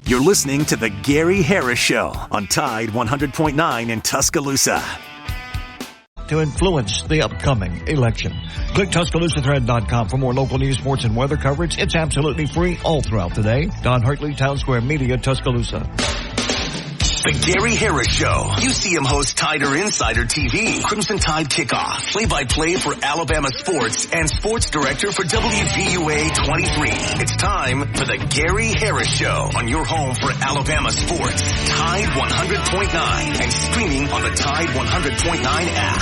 You're listening to The Gary Harris Show on Tide 100.9 in Tuscaloosa. To influence the upcoming election. Click TuscaloosaThread.com for more local news, sports, and weather coverage. It's absolutely free all throughout the day. Don Hartley, Town Square Media, Tuscaloosa. The Gary Harris Show. UCM host Tider Insider TV. Crimson Tide Kickoff. Play-by-play for Alabama sports and sports director for WVUA 23. It's time for the Gary Harris Show on your home for Alabama sports. Tide 100.9 and streaming on the Tide 100.9 app.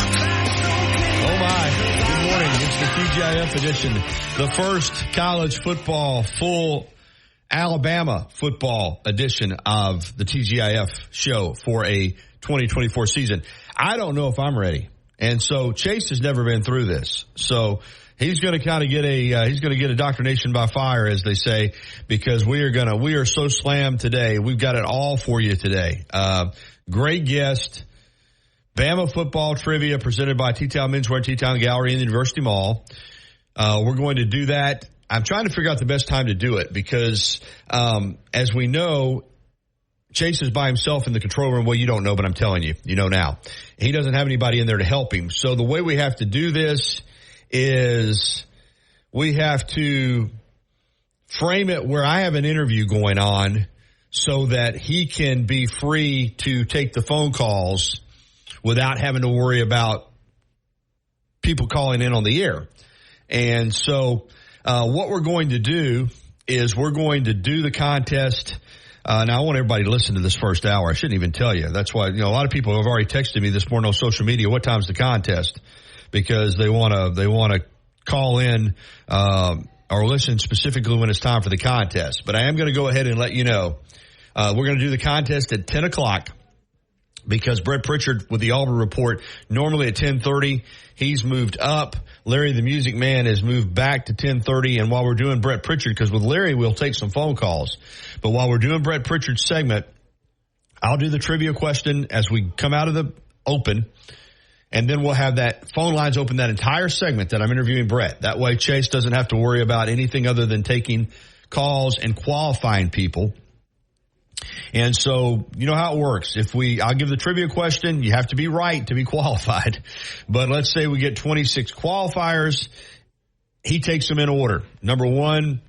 Oh my. Good morning. It's the TGIF edition. The first college football full Alabama football edition of the TGIF show for a 2024 season. I don't know if I'm ready. And so Chase has never been through this. So he's going to kind of get a indoctrination by fire, as they say, because we are so slammed today. We've got it all for you today. Great guest. Bama football trivia presented by T-Town Menswear, T-Town Gallery in the University Mall. We're going to do that. I'm trying to figure out the best time to do it because, as we know, Chase is by himself in the control room. Well, you don't know, but I'm telling you, you know now. He doesn't have anybody in there to help him. So the way we have to do this is we have to frame it where I have an interview going on so that he can be free to take the phone calls without having to worry about people calling in on the air. And so what we're going to do is we're going to do the contest. Now, I want everybody to listen to this first hour. I shouldn't even tell you. That's why, a lot of people have already texted me this morning on social media, what time's the contest? Because they want to call in or listen specifically when it's time for the contest. But I am going to go ahead and let you know. We're going to do the contest at 10 o'clock. Because Brett Pritchard with the Auburn Report, normally at 10:30, he's moved up. Larry the Music Man has moved back to 10:30. And while we're doing Brett Pritchard, because with Larry we'll take some phone calls. But while we're doing Brett Pritchard's segment, I'll do the trivia question as we come out of the open. And then we'll have that phone lines open that entire segment that I'm interviewing Brett. That way Chase doesn't have to worry about anything other than taking calls and qualifying people. And so, you know how it works. I'll give the trivia question. You have to be right to be qualified. But let's say we get 26 qualifiers. He takes them in order. Number one,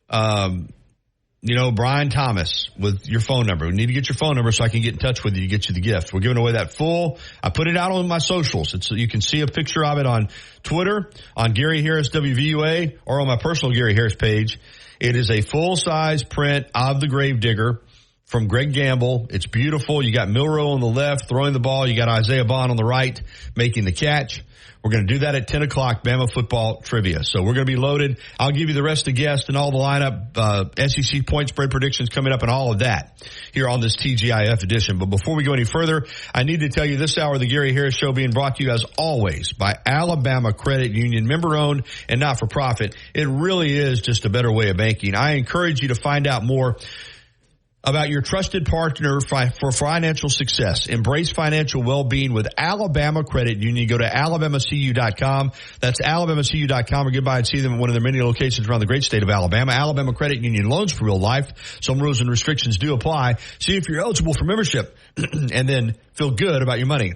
Brian Thomas with your phone number. We need to get your phone number so I can get in touch with you to get you the gift. We're giving away that full. I put it out on my socials. You can see a picture of it on Twitter, on Gary Harris WVUA, or on my personal Gary Harris page. It is a full-size print of the Gravedigger from Greg Gamble. It's beautiful. You got Milroe on the left throwing the ball. You got Isaiah Bond on the right making the catch. We're going to do that at 10 o'clock, Bama football trivia. So we're going to be loaded. I'll give you the rest of the guests and all the lineup, SEC point spread predictions coming up and all of that here on this TGIF edition. But before we go any further, I need to tell you this hour of the Gary Harris Show being brought to you as always by Alabama Credit Union, member owned and not for profit. It really is just a better way of banking. I encourage you to find out more about your trusted partner for financial success. Embrace financial well-being with Alabama Credit Union. Go to alabamacu.com. That's alabamacu.com, or get by and see them at one of their many locations around the great state of Alabama. Alabama Credit Union, loans for real life. Some rules and restrictions do apply. See if you're eligible for membership and then feel good about your money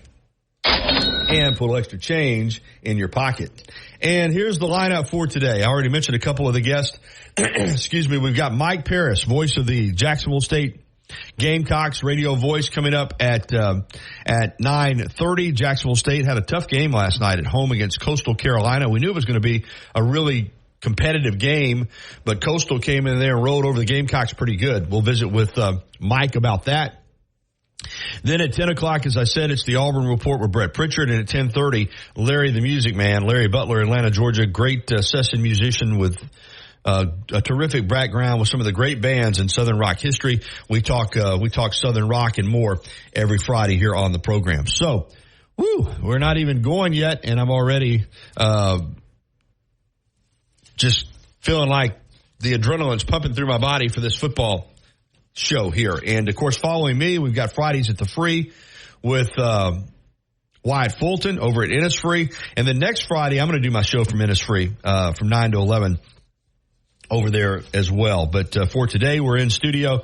and put a little extra change in your pocket. And here's the lineup for today. I already mentioned a couple of the guests. Excuse me. We've got Mike Paris, voice of the Jacksonville State Gamecocks, radio voice, coming up at 9:30. Jacksonville State had a tough game last night at home against Coastal Carolina. We knew it was going to be a really competitive game, but Coastal came in there and rolled over the Gamecocks pretty good. We'll visit with Mike about that. Then at 10 o'clock, as I said, it's the Auburn Report with Brett Pritchard. And at 10:30, Larry the Music Man, Larry Butler, Atlanta, Georgia, great session musician with a terrific background with some of the great bands in Southern rock history. We talk Southern rock and more every Friday here on the program. So, we're not even going yet, and I'm already just feeling like the adrenaline's pumping through my body for this football show here. And of course, following me, we've got Fridays at the Free with Wyatt Fulton over at Innisfree. And then next Friday, I'm going to do my show from Innisfree from 9 to 11 over there as well. But for today, we're in studio.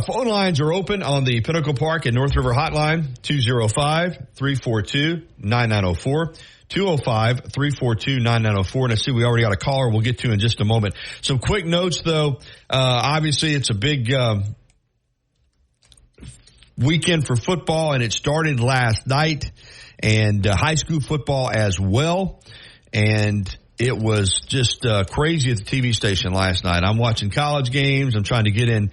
Phone lines are open on the Pinnacle Park and North River hotline, 205-342-9904. 205-342-9904. And I see we already got a caller we'll get to in just a moment. Some quick notes, though. Obviously, it's a big weekend for football, and it started last night, and high school football as well. And it was just crazy at the TV station last night. I'm watching college games. I'm trying to get in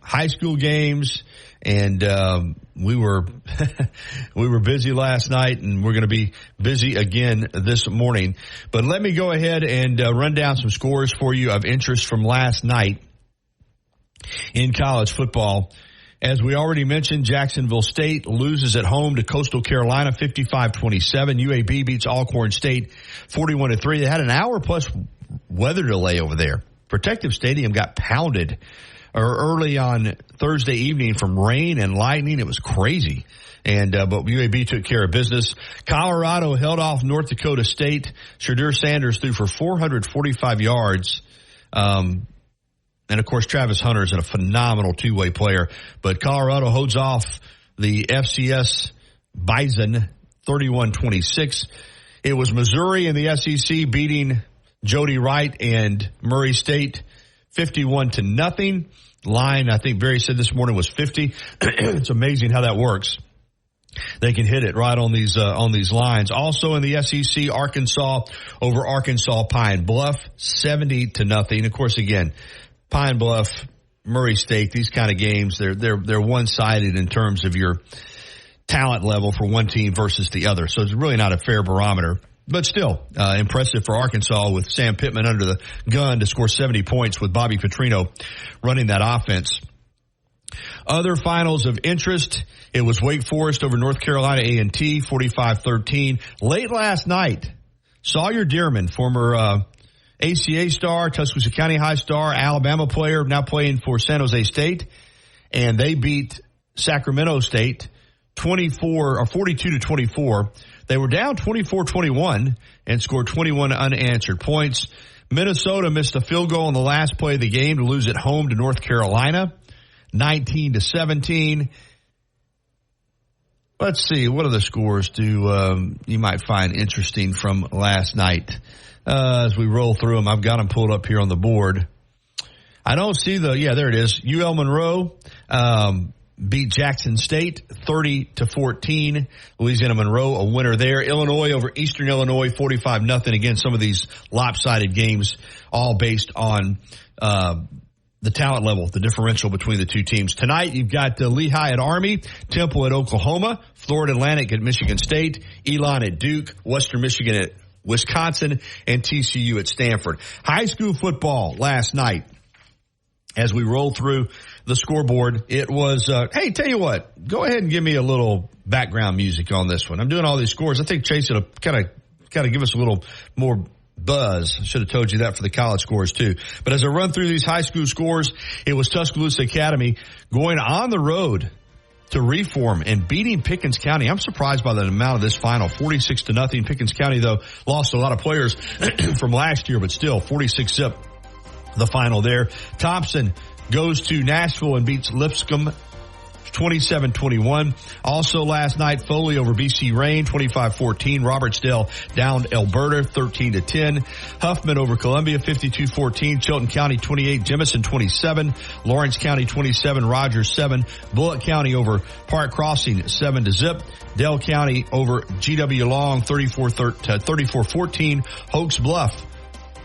high school games. And we were busy last night, and we're going to be busy again this morning. But let me go ahead and run down some scores for you of interest from last night in college football. As we already mentioned, Jacksonville State loses at home to Coastal Carolina 55-27. UAB beats Alcorn State 41-3. They had an hour-plus weather delay over there. Protective Stadium got pounded early on Thursday evening from rain and lightning. It was crazy. And but UAB took care of business. Colorado held off North Dakota State. Shadur Sanders threw for 445 yards. And, of course, Travis Hunter is a phenomenal two-way player. But Colorado holds off the FCS Bison 31-26. It was Missouri in the SEC beating Jody Wright and Murray State 51-0. Line, I think Barry said this morning, was 50. It's amazing how that works. They can hit it right on these lines. Also in the SEC, Arkansas over Arkansas Pine Bluff 70-0. Of course, again, Pine Bluff, Murray State, these kind of games, they're one-sided in terms of your talent level for one team versus the other. So it's really not a fair barometer. But still, impressive for Arkansas with Sam Pittman under the gun to score 70 points with Bobby Petrino running that offense. Other finals of interest, it was Wake Forest over North Carolina A&T, 45-13. Late last night, Sawyer Dearman, former ACA star, Tuscaloosa County High star, Alabama player, now playing for San Jose State, and they beat Sacramento State 42-24. They were down 24-21 and scored 21 unanswered points. Minnesota missed a field goal on the last play of the game to lose at home to North Carolina, 19-17. Let's see, what other scores do you might find interesting from last night? As we roll through them, I've got them pulled up here on the board. I don't see there it is. UL Monroe beat Jackson State 30-14. Louisiana Monroe a winner there. Illinois over Eastern Illinois 45-0. Again, some of these lopsided games all based on the talent level, the differential between the two teams. Tonight, you've got Lehigh at Army, Temple at Oklahoma, Florida Atlantic at Michigan State, Elon at Duke, Western Michigan at Wisconsin, and TCU at Stanford. High school football last night. As we roll through the scoreboard, it was, hey, tell you what, go ahead and give me a little background music on this one. I'm doing all these scores. I think Chase will kind of give us a little more buzz. I should have told you that for the college scores too. But as I run through these high school scores, it was Tuscaloosa Academy going on the road to Reform and beating Pickens County. I'm surprised by the amount of this final, 46-0. Pickens County, though, lost a lot of players from last year, but still 46-0 the final there. Thompson goes to Nashville and beats Lipscomb 27-21. Also last night, Foley over BC Rain 25-14. Robertsdale downed Alberta 13-10. Huffman over Columbia 52-14. Chilton County 28. Jemison 27. Lawrence County 27. Rogers 7. Bullitt County over Park Crossing 7-0. Dale County over GW Long 34-14. Hoax Bluff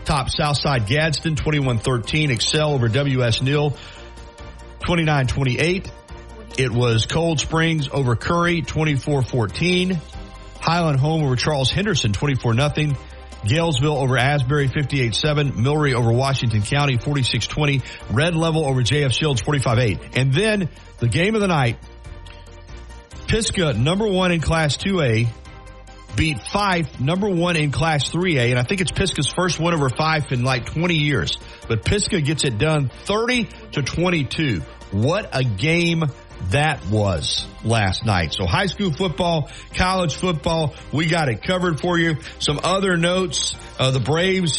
top Southside Gadsden 21-13. Excel over WS Neal 29-28. It was Cold Springs over Curry, 24-14. Highland Home over Charles Henderson, 24-0. Galesville over Asbury, 58-7. Milry over Washington County, 46-20. Red Level over JF Shields, 45-8. And then the game of the night, Pisgah, number 1 in Class 2A, beat Fife, number 1 in Class 3A. And I think it's Pisgah's first win over Fife in like 20 years. But Pisgah gets it done 30-22. What a game that was last night. So high school football, college football, we got it covered for you. Some other notes, the Braves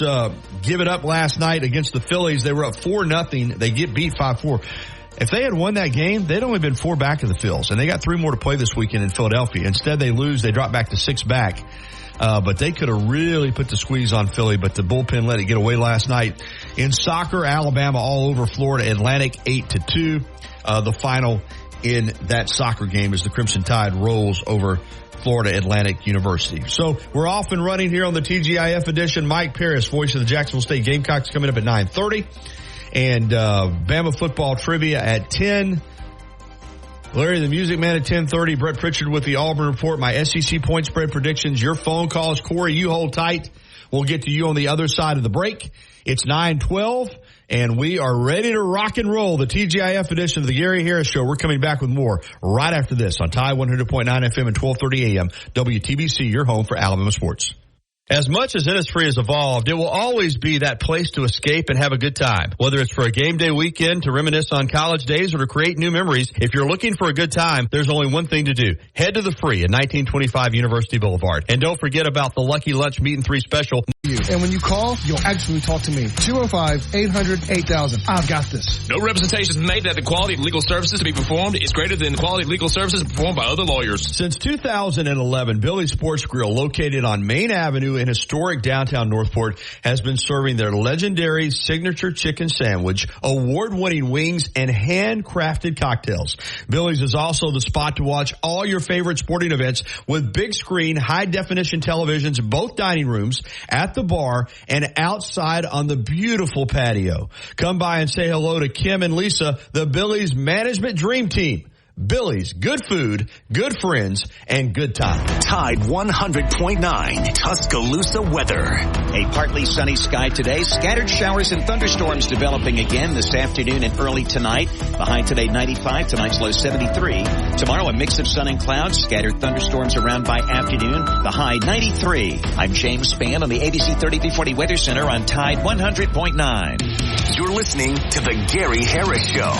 give it up last night against the Phillies. They were up 4-0. They get beat 5-4. If they had won that game, they'd only been 4 back of the Phils, and they got 3 more to play this weekend in Philadelphia. Instead, they lose. They drop back to 6 back. But they could have really put the squeeze on Philly, but the bullpen let it get away last night. In soccer, Alabama all over Florida Atlantic 8-2. The final in that soccer game as the Crimson Tide rolls over Florida Atlantic University. So we're off and running here on the TGIF edition. Mike Paris, voice of the Jacksonville State Gamecocks, coming up at 9:30. And Bama football trivia at 10. Larry, the Music Man at 10:30. Brett Pritchard with the Auburn Report. My SEC point spread predictions. Your phone calls. Corey, you hold tight. We'll get to you on the other side of the break. It's 9:12, and we are ready to rock and roll. The TGIF edition of the Gary Harris Show. We're coming back with more right after this on Tide 100.9 FM and 1230 AM. WTBC, your home for Alabama sports. As much as Innisfree has evolved, it will always be that place to escape and have a good time. Whether it's for a game day weekend, to reminisce on college days, or to create new memories, if you're looking for a good time, there's only one thing to do. Head to the Free at 1925 University Boulevard. And don't forget about the Lucky Lunch Meat and 3 special. And when you call, you'll actually talk to me. 205-800-8000. I've got this. No representations made that the quality of legal services to be performed is greater than the quality of legal services performed by other lawyers. Since 2011, Billy's Sports Grill, located on Main Avenue in historic downtown Northport, has been serving their legendary signature chicken sandwich, award-winning wings, and handcrafted cocktails. Billy's is also the spot to watch all your favorite sporting events with big screen, high-definition televisions in both dining rooms, at the bar, and outside on the beautiful patio. Come by and say hello to Kim and Lisa, the Billy's Management Dream Team. Billy's, good food, good friends, and good time. Tide 100.9 Tuscaloosa weather. A partly sunny sky today. Scattered showers and thunderstorms developing again this afternoon and early tonight. The high today 95, tonight's low 73. Tomorrow a mix of sun and clouds. Scattered thunderstorms around by afternoon. The high 93. I'm James Spann on the ABC 3340 Weather Center on Tide 100.9. You're listening to the Gary Harris Show.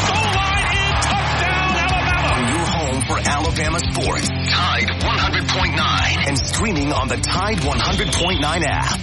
For Alabama sports, Tide 100.9, and streaming on the Tide 100.9 app.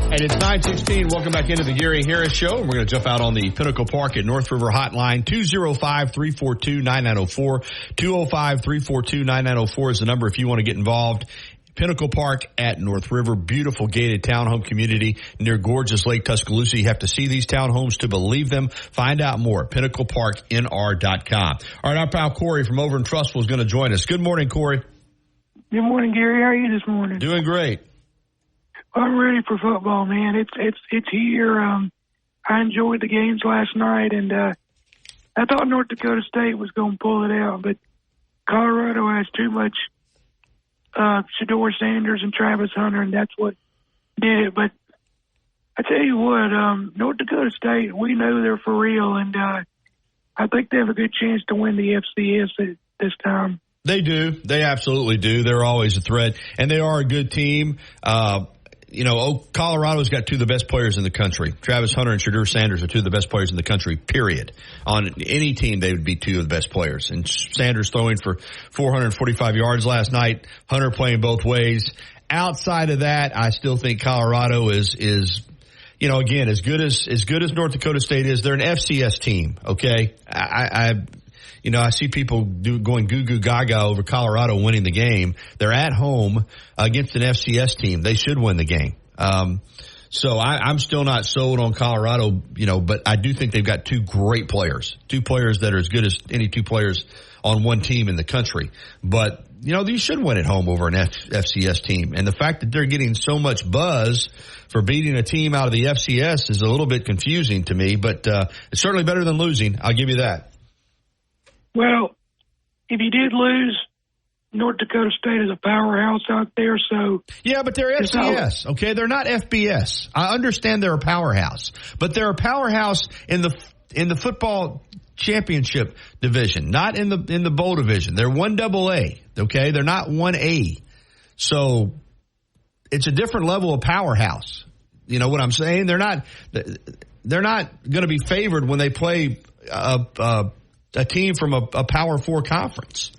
And it's 9:16. Welcome back into the Gary Harris Show. We're going to jump out on the Pinnacle Park at North River Hotline. 205-342-9904. 205-342-9904 is the number if you want to get involved. Pinnacle Park at North River, beautiful gated townhome community near gorgeous Lake Tuscaloosa. You have to see these townhomes to believe them. Find out more at pinnacleparknr.com. All right, our pal Corey from over in Trussville is going to join us. Good morning, Corey. Good morning, Gary. How are you this morning? Doing great. I'm ready for football, man. It's here. I enjoyed the games last night, and I thought North Dakota State was going to pull it out, but Colorado has too much Shedeur Sanders and Travis Hunter, and that's what did it. But I tell you what, North Dakota State, we know they're for real, and I think they have a good chance to win the FCS this time. They do. They absolutely do. They're always a threat, and they are a good team. Colorado's got 2 of the best players in the country. Travis Hunter and Shedeur Sanders are 2 of the best players in the country, period. On any team, they would be 2 of the best players. And Sanders throwing for 445 yards last night. Hunter playing both ways. Outside of that, I still think Colorado is again, as good as North Dakota State is, they're an FCS team, okay? I see people going goo-goo gaga over Colorado winning the game. They're at home against an FCS team. They should win the game. So I'm still not sold on Colorado, but I do think they've got 2 great players, 2 players that are as good as any 2 players on one team in the country. But, you should win at home over an FCS team. And the fact that they're getting so much buzz for beating a team out of the FCS is a little bit confusing to me, but it's certainly better than losing. I'll give you that. Well, if you did lose, North Dakota State is a powerhouse out there. So yeah, but they're FCS. Okay, they're not FBS. I understand they're a powerhouse, but they're a powerhouse in the football championship division, not in the bowl division. They're 1AA. Okay, they're not 1A. So it's a different level of powerhouse. You know what I'm saying? They're not going to be favored when they play a team from a Power 4 conference.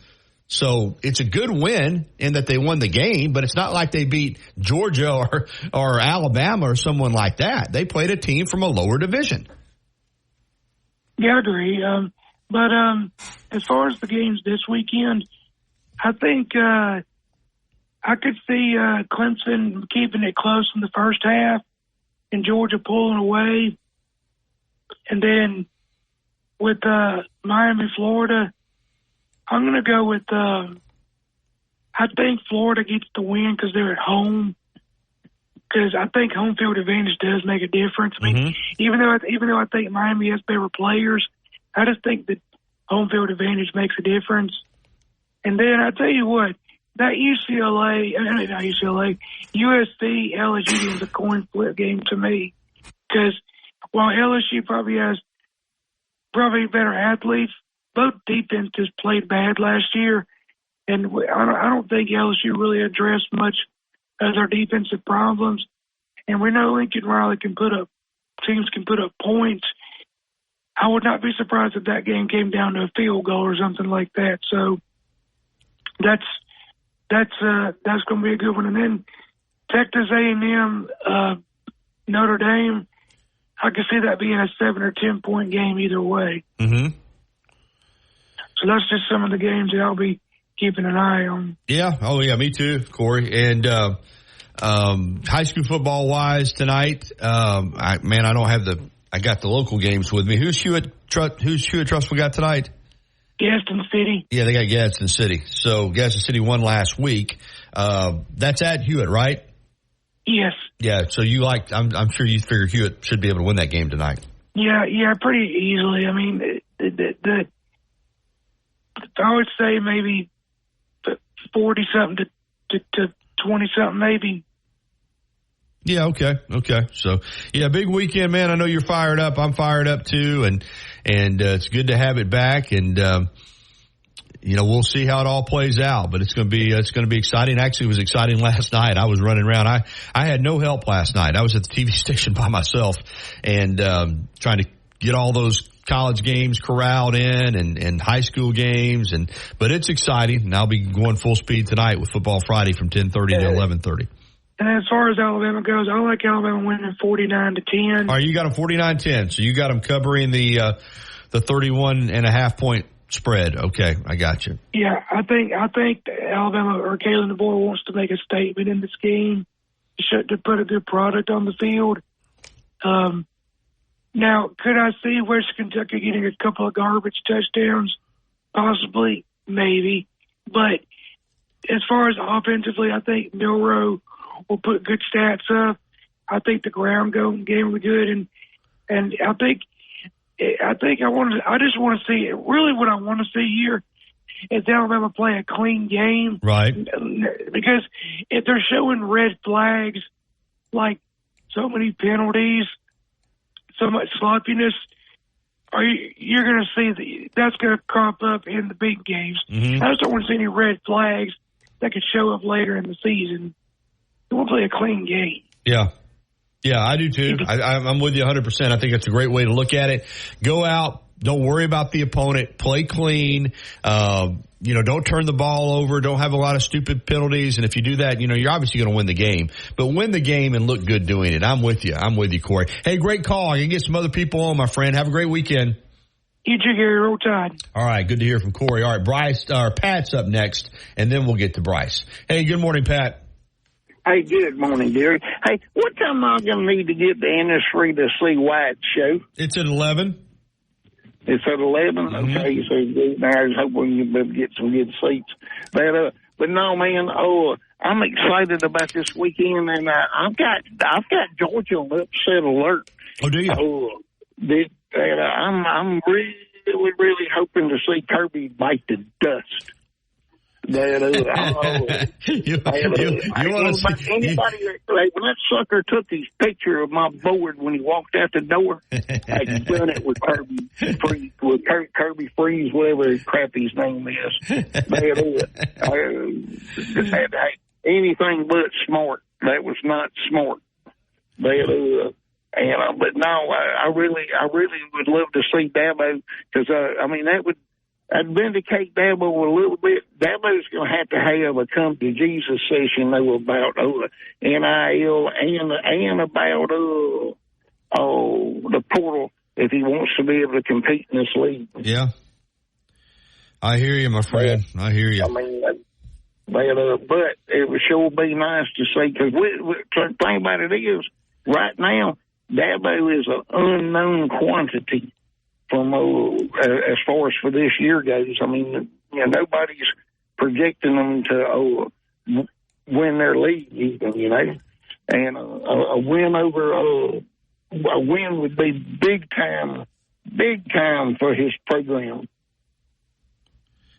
So it's a good win in that they won the game, but it's not like they beat Georgia or Alabama or someone like that. They played a team from a lower division. Yeah, I agree. But as far as the games this weekend, I think I could see Clemson keeping it close in the first half and Georgia pulling away. And then with Miami, Florida, I'm going to go with I think Florida gets the win because they're at home. Because I think home field advantage does make a difference. I mean, even though I think Miami has better players, I just think that home field advantage makes a difference. And then I tell you what, that USC LSU is a coin flip game to me. Because while LSU probably has better athletes, both defenses played bad last year, and I don't think LSU really addressed much of their defensive problems. And we know Lincoln Riley teams can put up points. I would not be surprised if that game came down to a field goal or something like that. So that's going to be a good one. And then Texas A&M, Notre Dame, I can see that being a 7 or 10 point game either way. Mm-hmm. So that's just some of the games that I'll be keeping an eye on. Yeah. Oh, yeah. Me too, Corey. And high school football wise tonight, I got the local games with me. Who's Hewitt Trust we got tonight? Gaston City. Yeah, they got Gadsden City. So Gadsden City won last week. That's at Hewitt, right? Yes. Yeah. So I'm sure you figure Hewitt should be able to win that game tonight. Yeah, pretty easily. I mean, I would say maybe 40-something to 20-something, maybe. Yeah, okay. So, yeah, big weekend, man. I know you're fired up. I'm fired up, too, and it's good to have it back. And, we'll see how it all plays out. But it's going to be exciting. Actually, it was exciting last night. I was running around. I had no help last night. I was at the TV station by myself and trying to get all those college games corralled in and high school games. But it's exciting, and I'll be going full speed tonight with Football Friday from 10:30 to 11:30. And as far as Alabama goes, I like Alabama winning 49-10. All right, you got them 49-10, so you got them covering the 31.5 point spread. Okay, I got you. Yeah, I think Alabama or Kalen DeBoer wants to make a statement in this game to put a good product on the field. Now, could I see West Kentucky getting a couple of garbage touchdowns? Possibly, maybe. But as far as offensively, I think Milroe will put good stats up. I think the ground game will be good, and I just want to see really what I want to see here is Alabama play a clean game, right? Because if they're showing red flags, like so many penalties, so much sloppiness, you're going to see that's going to crop up in the big games. Mm-hmm. I just don't want to see any red flags that could show up later in the season. We'll play a clean game. Yeah, I do too. I'm with you 100%. I think that's a great way to look at it. Go out. Don't worry about the opponent. Play clean. Don't turn the ball over. Don't have a lot of stupid penalties. And if you do that, you're obviously going to win the game. But win the game and look good doing it. I'm with you, Corey. Hey, great call. I can get some other people on, my friend. Have a great weekend. You too, Gary. Roll Tide. All right. Good to hear from Corey. All right, Pat's up next, and then we'll get to Bryce. Hey, good morning, Pat. Hey, good morning, Gary. Hey, what time am I going to need to get the industry to see White's show? It's at 11. It's at 11? Mm-hmm. Okay, so I just hope we can be able to get some good seats. But no, man, I'm excited about this weekend, and I've got Georgia on upset alert. Oh, do you? I'm really, really hoping to see Kirby bite the dust. Anybody, when that sucker took his picture of my board when he walked out the door, I'd done it with Kirby Freeze, whatever crap his name is. Anything but smart. That was not smart. But no, I really would love to see Dabo, because I'd vindicate Dabo a little bit. Dabo's going to have a come to Jesus session though about NIL and about the portal if he wants to be able to compete in this league. Yeah, I hear you, my friend. I hear you. But it would sure be nice to see, because the thing about it is, right now, Dabo is an unknown quantity from as far as for this year goes. Nobody's projecting them to win their league even, and a win would be big time for his program.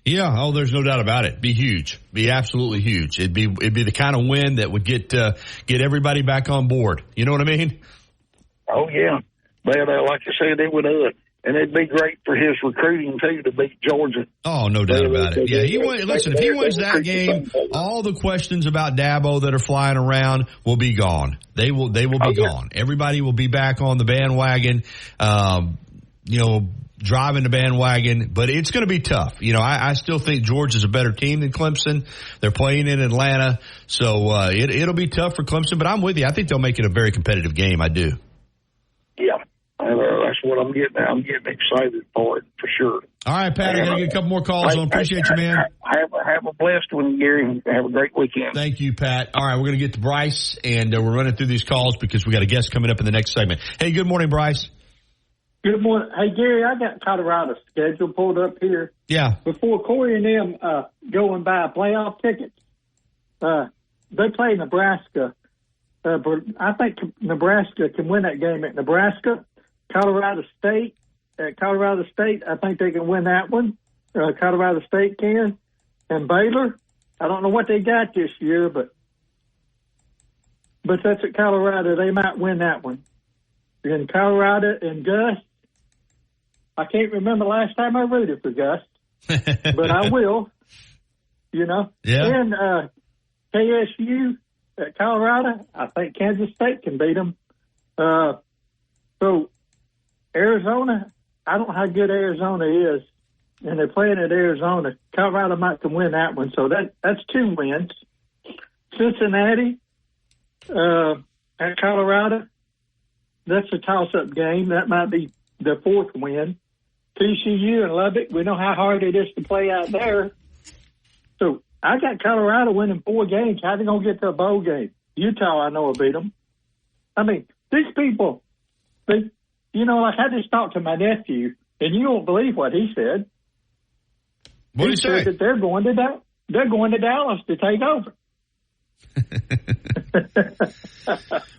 Yeah, there's no doubt about it. Be huge. Be absolutely huge. It'd be the kind of win that would get everybody back on board. You know what I mean? Oh yeah, but like I said, it would, and it'd be great for his recruiting too to beat Georgia. Oh, no doubt about it. Yeah, if he wins that game, all the questions about Dabo that are flying around will be gone. They will be gone. Everybody will be back on the bandwagon. Driving the bandwagon, but it's going to be tough. I still think Georgia's a better team than Clemson. They're playing in Atlanta, so it'll be tough for Clemson, but I'm with you. I think they'll make it a very competitive game. I do. Yeah, that's what I'm getting at. I'm getting excited for it, for sure. All right, Pat, I got to get a couple more calls on. Appreciate you, man. Have a blessed one, Gary. Have a great weekend. Thank you, Pat. All right, we're going to get to Bryce, and we're running through these calls because we got a guest coming up in the next segment. Hey, good morning, Bryce. Good morning. Hey, Gary, I got Colorado's schedule pulled up here. Yeah. Before Corey and them go and buy playoff tickets, they play Nebraska. But I think Nebraska can win that game at Nebraska. Colorado State, I think they can win that one. Colorado State can. And Baylor, I don't know what they got this year, but that's at Colorado. They might win that one. And Colorado and Gus, I can't remember last time I rooted for Gus, but I will, Yeah. And KSU at Colorado, I think Kansas State can beat them. So Arizona, I don't know how good Arizona is, and they're playing at Arizona. Colorado might can win that one, so that's 2 wins. Cincinnati at Colorado, that's a toss-up game. That might be the 4th win. TCU and Lubbock, we know how hard it is to play out there. So I got Colorado winning 4 games. How are they going to get to a bowl game? Utah, I know, will beat them. These people, like I just talked to my nephew, and you won't believe what he said. What did he say? Said that they're going to Dallas to take over.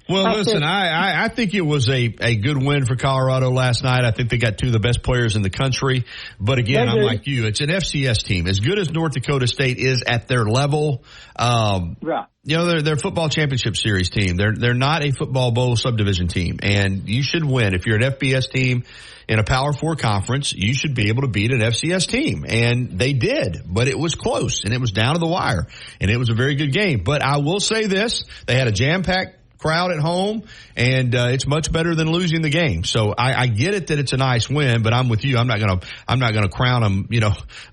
Well, listen, I think it was a good win for Colorado last night. I think they got 2 of the best players in the country. But again, I'm like you. It's an FCS team. As good as North Dakota State is at their level, right. They're a football championship series team. They're not a football bowl subdivision team. And you should win. If you're an FBS team in a Power 4 conference, you should be able to beat an FCS team. And they did, but it was close and it was down to the wire and it was a very good game. But I will say this, they had a jam-packed crowd at home, and it's much better than losing the game. So I get it that it's a nice win, but I'm with you. I'm not gonna crown them,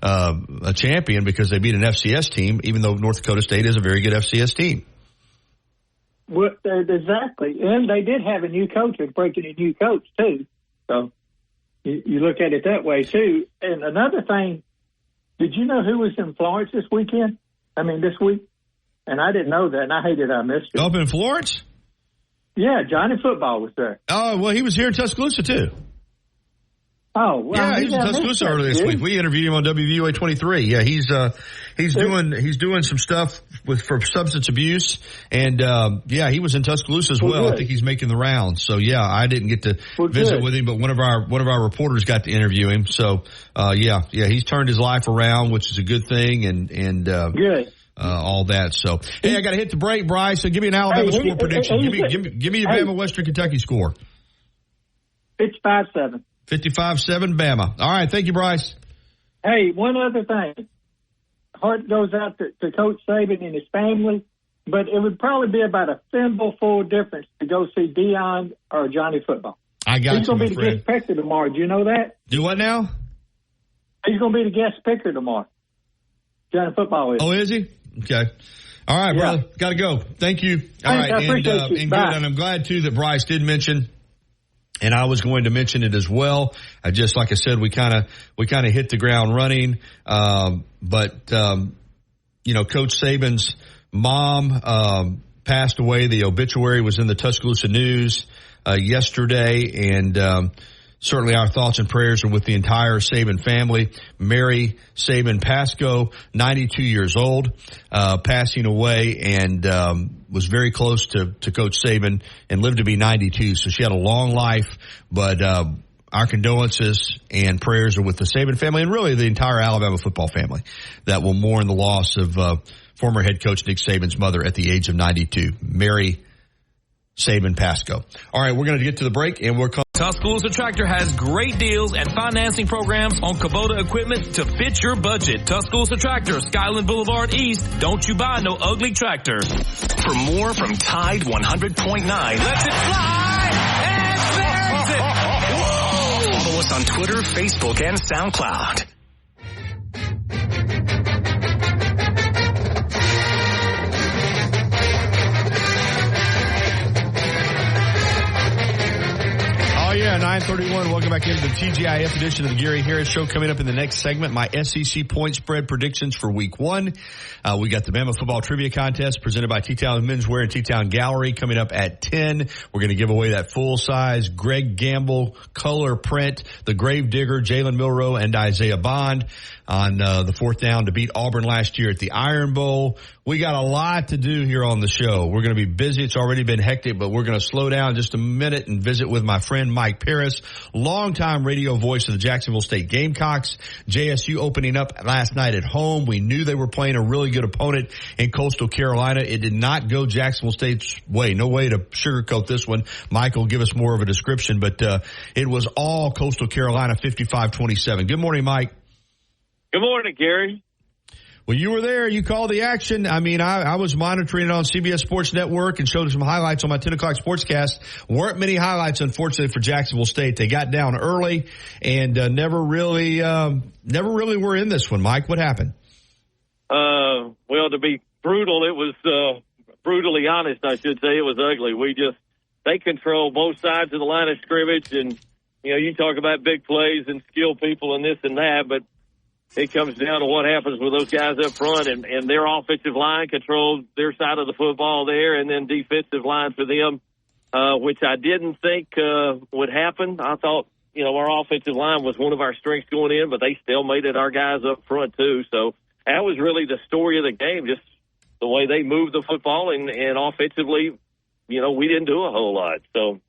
a champion because they beat an FCS team, even though North Dakota State is a very good FCS team. Well, exactly, and they did have a new coach and breaking a new coach too. So you look at it that way too. And another thing, did you know who was in Florence this week? And I didn't know that, and I hated I missed it. Up in Florence? Yeah, Johnny Football was there. Oh, well, he was here in Tuscaloosa, too. Oh, well, yeah, he was in Tuscaloosa earlier this week. We interviewed him on WVUA 23. Yeah, he's doing some stuff for substance abuse, and he was in Tuscaloosa as well. Good. I think he's making the rounds. So yeah, I didn't get to visit with him, but one of our reporters got to interview him. So he's turned his life around, which is a good thing, and good. All that. So hey, I got to hit the break, Bryce. So give me an Alabama score prediction. Give me your Bama Western Kentucky score. It's 5-7. 55-7 Bama. All right. Thank you, Bryce. Hey, one other thing. Heart goes out to Coach Saban and his family, but it would probably be about a thimbleful difference to go see Deion or Johnny Football. I got He's going to be the guest picker tomorrow. Do you know that? Do what now? He's going to be the guest picker tomorrow. Johnny Football is. Oh, is he? Okay. All right, brother. Got to go. Thank you. All right. I appreciate you. And good. And I'm glad, too, that Bryce did mention, and I was going to mention it as well. Like I said, we kind of hit the ground running. But Coach Saban's mom passed away. The obituary was in the Tuscaloosa News yesterday, and certainly our thoughts and prayers are with the entire Saban family. Mary Saban Pasco, 92 years old, passing away, and was very close to Coach Saban and lived to be 92. So she had a long life, but our condolences and prayers are with the Saban family and really the entire Alabama football family that will mourn the loss of former head coach Nick Saban's mother at the age of 92, Mary Saban Pasco. All right, we're going to get to the break, and we're Tuscaloosa Tractor has great deals and financing programs on Kubota equipment to fit your budget. Tuscaloosa Tractor, Skyland Boulevard East. Don't you buy no ugly tractor. For more from Tide 100.9, let's it fly and there's it. Whoa. Follow us on Twitter, Facebook, and SoundCloud. Yeah, 9:31. Welcome back into the TGIF edition of the Gary Harris Show. Coming up in the next segment, my SEC point spread predictions for Week 1. We got the Bama Football Trivia Contest presented by T-Town Menswear and T-Town Gallery coming up at 10. We're going to give away that full-size Greg Gamble color print, the Grave Digger, Jalen Milroe, and Isaiah Bond on the fourth down to beat Auburn last year at the Iron Bowl. We got a lot to do here on the show. We're going to be busy. It's already been hectic, but we're going to slow down just a minute and visit with my friend Mike Paris, longtime radio voice of the Jacksonville State Gamecocks. JSU opening up last night at home. We knew they were playing a really good opponent in Coastal Carolina. It did not go Jacksonville State's way. No way to sugarcoat this one. Mike will give us more of a description, but it was all Coastal Carolina 55-27. Good morning, Mike. Good morning, Gary. Well, you were there. You called the action. I mean, I was monitoring it on CBS Sports Network and showed some highlights on my 10 o'clock sportscast. Weren't many highlights, unfortunately, for Jacksonville State. They got down early and never really were in this one. Mike, what happened? Well, to be brutal, it was brutally honest, I should say. It was ugly. They control both sides of the line of scrimmage, and, you talk about big plays and skilled people and this and that, but it comes down to what happens with those guys up front, and their offensive line controls their side of the football there, and then defensive line for them, which I didn't think would happen. I thought, our offensive line was one of our strengths going in, but they still made it our guys up front too. So that was really the story of the game, just the way they moved the football, and offensively, we didn't do a whole lot. So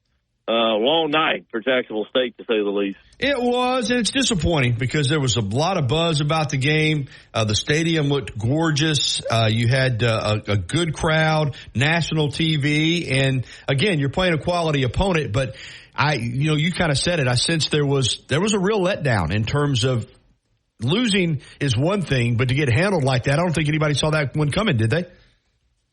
long night for Jacksonville State, to say the least. It was, and it's disappointing because there was a lot of buzz about the game. The stadium looked gorgeous. You had a good crowd, national TV, and again, you're playing a quality opponent. But you kind of said it. I sensed there was a real letdown in terms of losing is one thing, but to get handled like that, I don't think anybody saw that one coming, did they?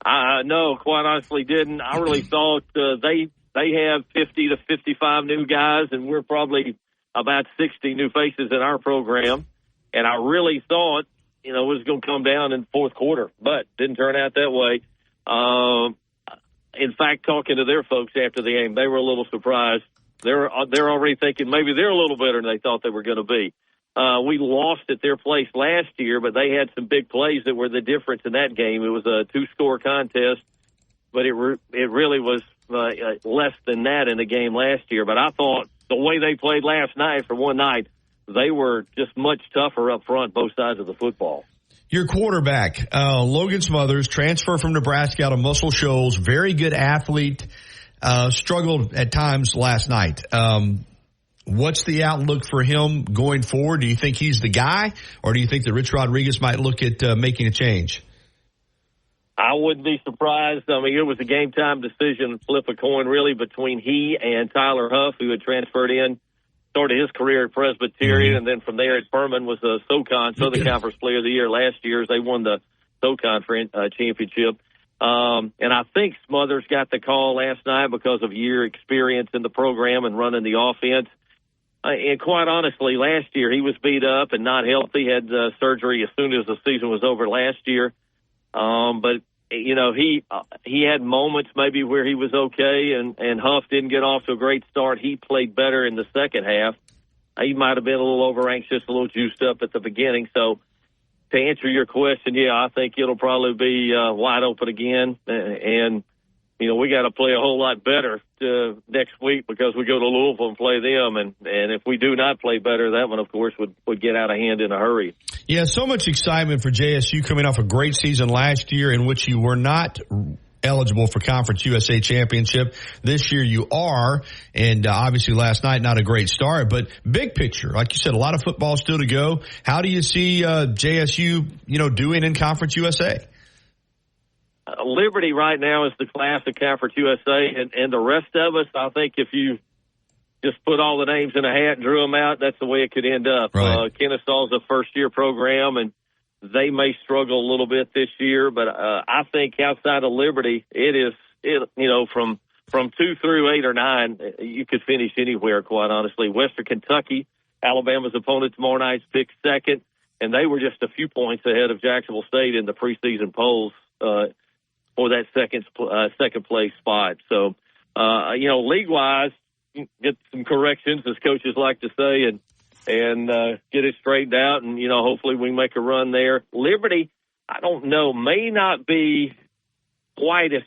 No, quite honestly, didn't. I really thought they have 50 to 55 new guys, and we're probably about 60 new faces in our program. And I really thought, it was going to come down in fourth quarter, but didn't turn out that way. In fact, talking to their folks after the game, they were a little surprised. They're already thinking maybe they're a little better than they thought they were going to be. We lost at their place last year, but they had some big plays that were the difference in that game. It was a 2-score contest, but it really was less than that in the game last year. But I thought the way they played last night for one night, they were just much tougher up front, both sides of the football. Your quarterback, Logan Smothers, transfer from Nebraska out of Muscle Shoals, very good athlete, struggled at times last night. What's the outlook for him going forward? Do you think he's the guy, or do you think that Rich Rodriguez might look at making a change? I wouldn't be surprised. I mean, it was a game-time decision, flip a coin, really, between he and Tyler Huff, who had transferred in, started his career at Presbyterian, and then from there at Furman was a SoCon, Southern Conference Player of the Year last year as they won the SoCon championship. And I think Smothers got the call last night because of year experience in the program and running the offense. And quite honestly, last year he was beat up and not healthy, had surgery as soon as the season was over last year. But, you know, he had moments maybe where he was okay, and Huff didn't get off to a great start. He played better in the second half. He might have been a little over-anxious, a little juiced up at the beginning. So to answer your question, yeah, I think it'll probably be wide open again. And, you know, we got to play a whole lot better next week because we go to Louisville and play them. And if we do not play better, that one, of course, would get out of hand in a hurry. Yeah, so much excitement for JSU coming off a great season last year in which you were not eligible for Conference USA Championship. This year you are, and obviously last night not a great start, but big picture, like you said, a lot of football still to go. How do you see JSU, you know, doing in Conference USA? Liberty right now is the class of Conference USA, and the rest of us, I think if you just put all the names in a hat and drew them out, that's the way it could end up. Right. Kennesaw's a first-year program, and they may struggle a little bit this year, but I think outside of Liberty, you know, from 2 through 8 or 9, you could finish anywhere, quite honestly. Western Kentucky, Alabama's opponent tomorrow night, picked second, and they were just a few points ahead of Jacksonville State in the preseason polls for that second place spot. So, you know, league-wise, get some corrections, as coaches like to say, and get it straightened out, and, you know, hopefully we make a run there. Liberty, I don't know, may not be quite as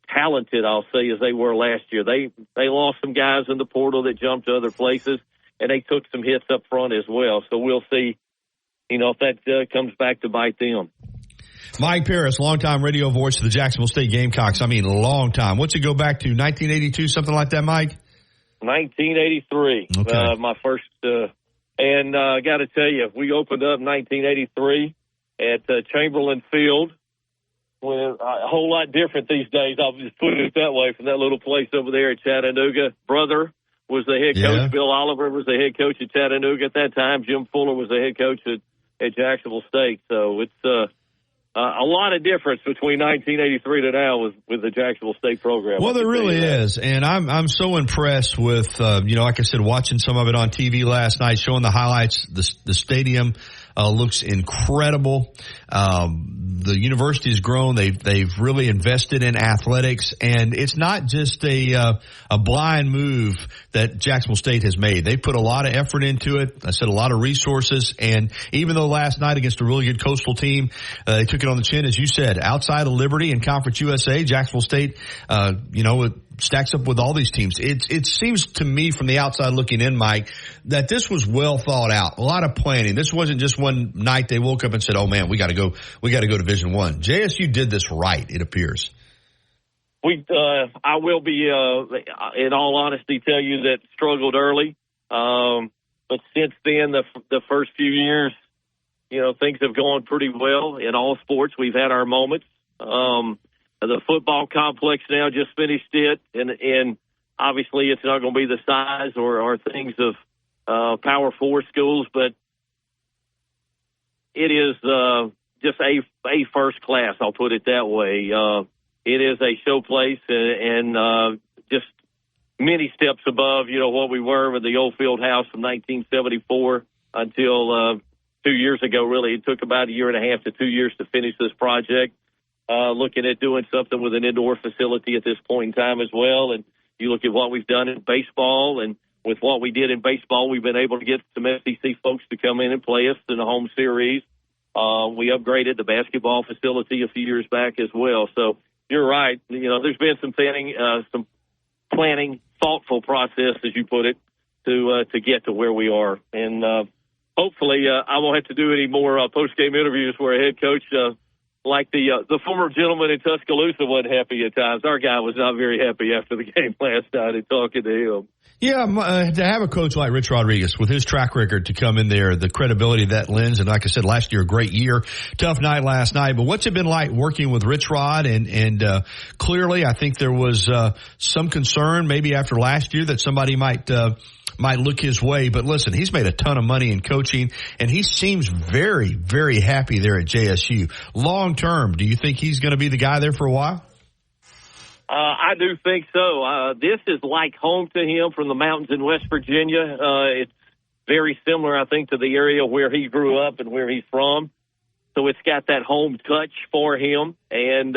talented, I'll say, as they were last year. They lost some guys in the portal that jumped to other places, and they took some hits up front as well. So we'll see, you know, if that comes back to bite them. Mike Paris, longtime radio voice of the Jacksonville State Gamecocks. I mean, long time. What's it go back to, 1982, something like that, Mike? 1983, okay. My first, and I got to tell you, we opened up 1983 at Chamberlain Field. Well, a whole lot different these days. I'll just put it that way, from that little place over there at Chattanooga. Brother was the head coach. Bill Oliver was the head coach at Chattanooga at that time. Jim Fuller was the head coach at Jacksonville State. So it's a lot of difference between 1983 to now with the Jacksonville State program. Well, there really is, and I'm so impressed with you know, like I said, watching some of it on TV last night, showing the highlights. The stadium looks incredible. The university has grown. They've really invested in athletics, and it's not just a blind move that Jacksonville State has made. They put a lot of effort into it. I said a lot of resources, and even though last night against a really good Coastal team, they took it on the chin, as you said, outside of Liberty and Conference USA, Jacksonville State, you know, it stacks up with all these teams. It seems to me from the outside looking in, Mike, that this was well thought out. A lot of planning. This wasn't just one night they woke up and said, "Oh man, we got to go Division I." JSU did this right, it appears. I will be, in all honesty, tell you that struggled early. But since then, the first few years, you know, things have gone pretty well in all sports. We've had our moments. The football complex now just finished it, and obviously it's not going to be the size or things of Power 4 schools, but it is just a first class, I'll put it that way. It is a showplace and just many steps above, you know, what we were with the old field house from 1974 until 2 years ago, really. It took about a year and a half to 2 years to finish this project. Looking at doing something with an indoor facility at this point in time as well. And you look at what we've done in baseball, and with what we did in baseball, we've been able to get some SEC folks to come in and play us in the home series. We upgraded the basketball facility a few years back as well. So you're right. You know, there's been some planning thoughtful process, as you put it, to get to where we are. And hopefully I won't have to do any more post-game interviews where a head coach like the former gentleman in Tuscaloosa wasn't happy at times. Our guy was not very happy after the game last night and talking to him. Yeah, to have a coach like Rich Rodriguez with his track record to come in there, the credibility that lends, and like I said, last year, a great year. Tough night last night, but what's it been like working with Rich Rod? And clearly, I think there was some concern maybe after last year that somebody might look his way. But listen, he's made a ton of money in coaching, and he seems very, very happy there at JSU. Long term, do you think he's going to be the guy there for a while? I do think so. This is like home to him from the mountains in West Virginia. It's very similar, I think, to the area where he grew up and where he's from. So it's got that home touch for him. And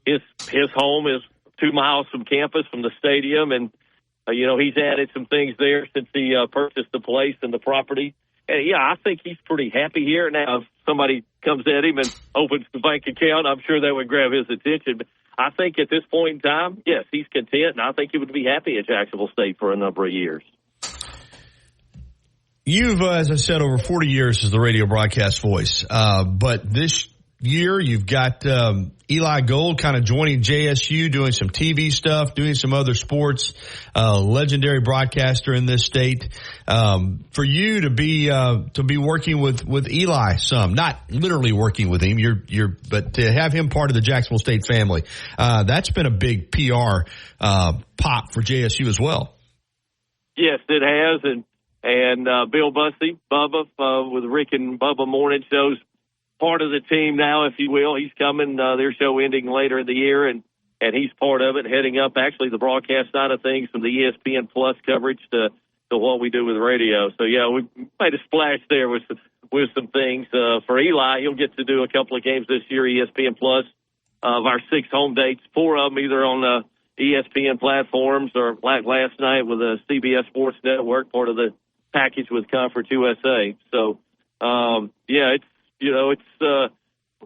his home is 2 miles from campus, from the stadium. And, he's added some things there since he purchased the place and the property. And, yeah, I think he's pretty happy here. Now, if somebody comes at him and opens the bank account, I'm sure that would grab his attention. But I think at this point in time, yes, he's content, and I think he would be happy at Jacksonville State for a number of years. You've, as I said, over 40 years as the radio broadcast voice. But this year you've got Eli Gold kind of joining JSU, doing some TV stuff, doing some other sports, legendary broadcaster in this state. For you to be working with Eli some, not literally working with him, but to have him part of the Jacksonville State family, that's been a big PR pop for JSU as well. Yes, it has. And Bill Bussey, Bubba, with Rick and Bubba Morning Shows, part of the team now, if you will. He's coming, their show ending later in the year, and he's part of it, heading up actually the broadcast side of things from the ESPN Plus coverage to what we do with radio. So, yeah, we made a splash there with some things. For Eli, he'll get to do a couple of games this year, ESPN Plus. Of our 6 home dates, 4 of them either on the ESPN platforms or like last night with the CBS Sports Network, part of the package with Conference USA. So, yeah, it's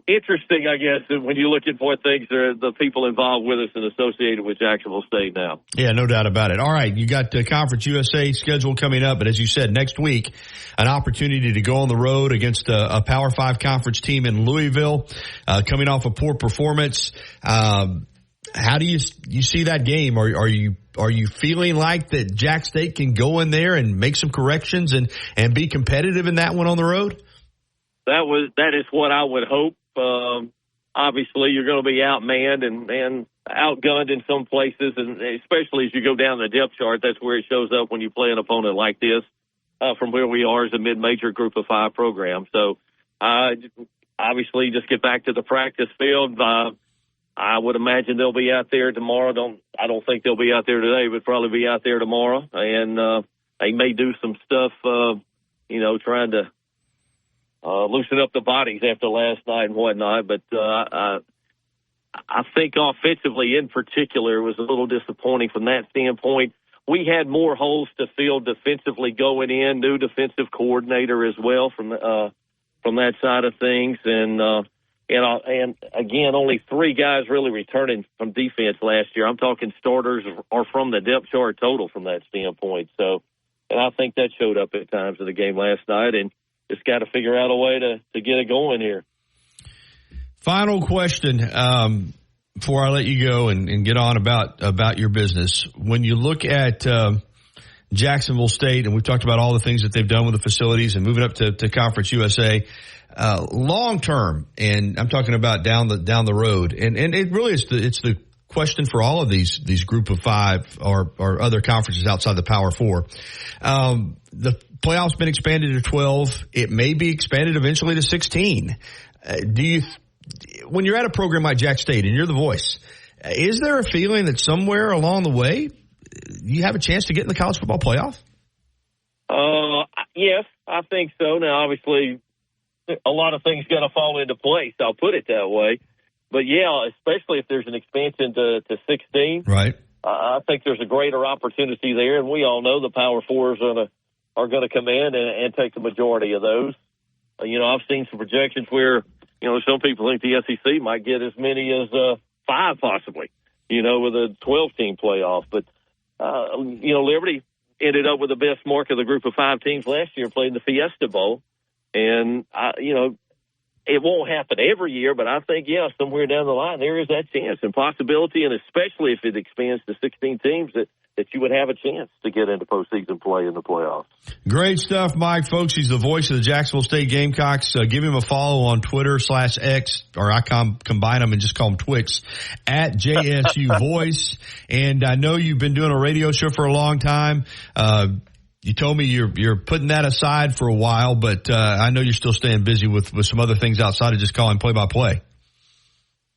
interesting, I guess, when you're looking for things, the people involved with us and associated with Jacksonville State now. Yeah, no doubt about it. All right, you got Conference USA schedule coming up, but as you said, next week, an opportunity to go on the road against a Power 5 conference team in Louisville, coming off a poor performance. How do you see that game? Are you feeling like that Jack State can go in there and make some corrections and be competitive in that one on the road? That is what I would hope. Obviously, you're going to be outmanned and outgunned in some places, and especially as you go down the depth chart, that's where it shows up when you play an opponent like this from where we are as a mid-major Group of 5 program. So, obviously, just get back to the practice field. I would imagine they'll be out there tomorrow. I don't think they'll be out there today, but probably be out there tomorrow. And they may do some stuff, trying to loosen up the bodies after last night and whatnot. But I think offensively in particular was a little disappointing from that standpoint. We had more holes to fill defensively going in, new defensive coordinator as well from that side of things. And again, only 3 guys really returning from defense last year. I'm talking starters or from the depth chart total from that standpoint. So, and I think that showed up at times in the game last night, and just got to figure out a way to get it going here. Final question before I let you go and get on about your business. When you look at Jacksonville State, and we've talked about all the things that they've done with the facilities and moving up to Conference USA, long term, and I'm talking about down the road, and it really is it's the question for all of these Group of 5 or other conferences outside the Power 4. The playoffs been expanded to 12. It may be expanded eventually to 16. When you're at a program like Jack State and you're the voice, is there a feeling that somewhere along the way you have a chance to get in the college football playoff? Yes, I think so. Now, obviously, a lot of things got to fall into place. I'll put it that way. But, yeah, especially if there's an expansion to 16. Right. I think there's a greater opportunity there, and we all know the Power 4s are going to come in and take the majority of those. I've seen some projections where, some people think the SEC might get as many as 5 possibly, with a 12-team playoff. But Liberty ended up with the best mark of the group of 5 teams last year, played the Fiesta Bowl. And, it won't happen every year, but I think, somewhere down the line, there is that chance and possibility, and especially if it expands to 16 teams, that you would have a chance to get into postseason play in the playoffs. Great stuff, Mike. Folks, he's the voice of the Jacksonville State Gamecocks. Give him a follow on Twitter /X, or I combine them and just call him Twix, at JSU Voice. And I know you've been doing a radio show for a long time. You told me you're putting that aside for a while, but I know you're still staying busy with some other things outside of just calling play-by-play.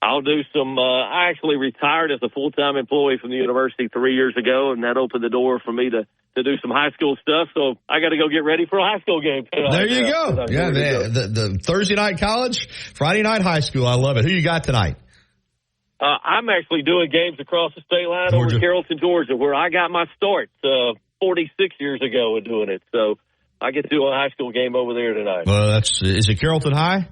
I'll do some I actually retired as a full-time employee from the university 3 years ago, and that opened the door for me to do some high school stuff. So I got to go get ready for a high school game tonight. There you go. Yeah, the Thursday night college, Friday night high school. I love it. Who you got tonight? I'm actually doing games across the state line over in Carrollton, Georgia, where I got my start 46 years ago in doing it. So I get to do a high school game over there tonight. Is it Carrollton High?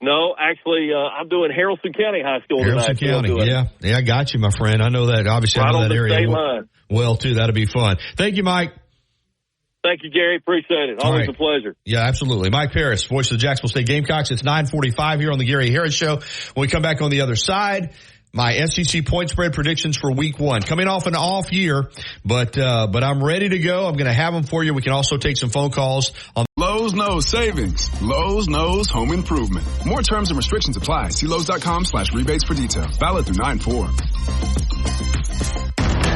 No, actually, I'm doing Haralson County High School Haralson tonight. County, yeah, I got you, my friend. I know that. Obviously, right I know on that the area state line. Well, too. That'll be fun. Thank you, Mike. Thank you, Gary. Appreciate it. Always a pleasure. Yeah, absolutely. Mike Paris, voice of the Jacksonville State Gamecocks. It's 9:45 here on the Gary Harris Show. When we come back on the other side, my SEC point spread predictions for week 1. Coming off an off year, but I'm ready to go. I'm going to have them for you. We can also take some phone calls on Lowe's knows savings. Lowe's knows home improvement. More terms and restrictions apply. See Lowe's.com/rebates for details. Valid through 9/4.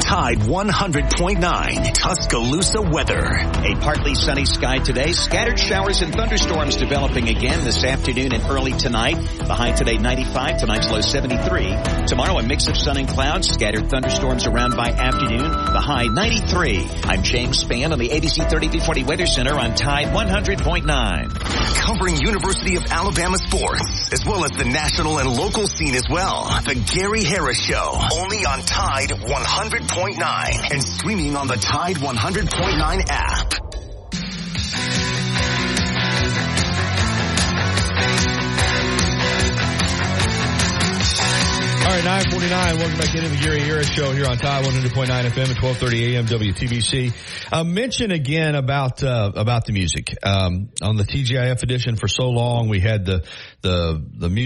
Tide 100.9 Tuscaloosa weather. A partly sunny sky today. Scattered showers and thunderstorms developing again this afternoon and early tonight. The high today 95, tonight's low 73. Tomorrow a mix of sun and clouds. Scattered thunderstorms around by afternoon. The high 93. I'm James Spann on the ABC 3340 Weather Center on Tide 100.9. Covering University of Alabama sports, as well as the national and local scene as well. The Gary Harris Show, only on Tide 100.9 and streaming on the Tide 100.9 app. All right, 9:49. Welcome back into the Gary Harris Show here on Tide 100.9 FM at 12:30 a.m. WTBC. Mention again about the music. On the TGIF edition for so long, we had the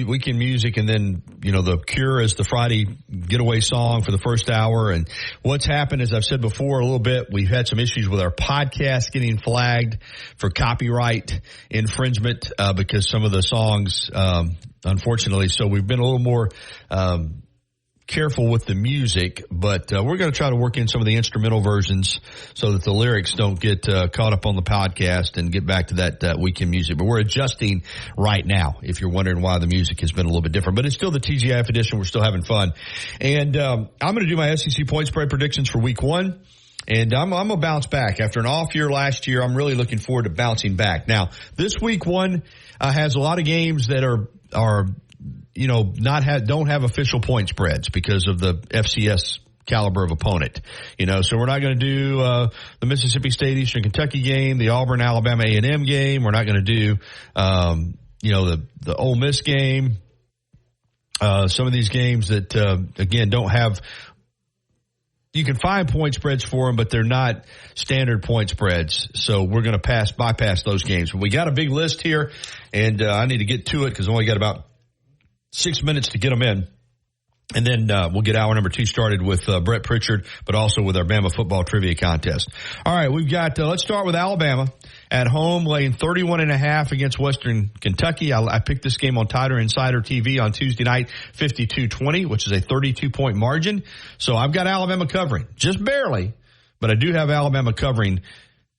weekend music, and then the Cure as the Friday getaway song for the first hour. And what's happened, as I've said before a little bit, we've had some issues with our podcast getting flagged for copyright infringement because some of the songs, unfortunately, so we've been a little more careful with the music, but we're going to try to work in some of the instrumental versions so that the lyrics don't get caught up on the podcast and get back to that weekend music. But we're adjusting right now, if you're wondering why the music has been a little bit different. But it's still the TGIF edition. We're still having fun. And I'm going to do my SEC point spread predictions for week 1. And I'm going to bounce back. After an off year last year, I'm really looking forward to bouncing back. Now, this week 1 has a lot of games that are don't have official point spreads because of the FCS caliber of opponent. So we're not going to do the Mississippi State Eastern Kentucky game, the Auburn Alabama A&M game. We're not going to do the Ole Miss game. Some of these games that again don't have. You can find point spreads for them, but they're not standard point spreads. So we're going to bypass those games. But we got a big list here, and I need to get to it because I only got about 6 minutes to get them in. And then we'll get hour number 2 started with Brett Pritchard, but also with our Bama football trivia contest. All right, we've got, let's start with Alabama at home, laying 31.5 against Western Kentucky. I picked this game on Tider Insider TV on Tuesday night, 52-20, which is a 32-point margin. So I've got Alabama covering, just barely, but I do have Alabama covering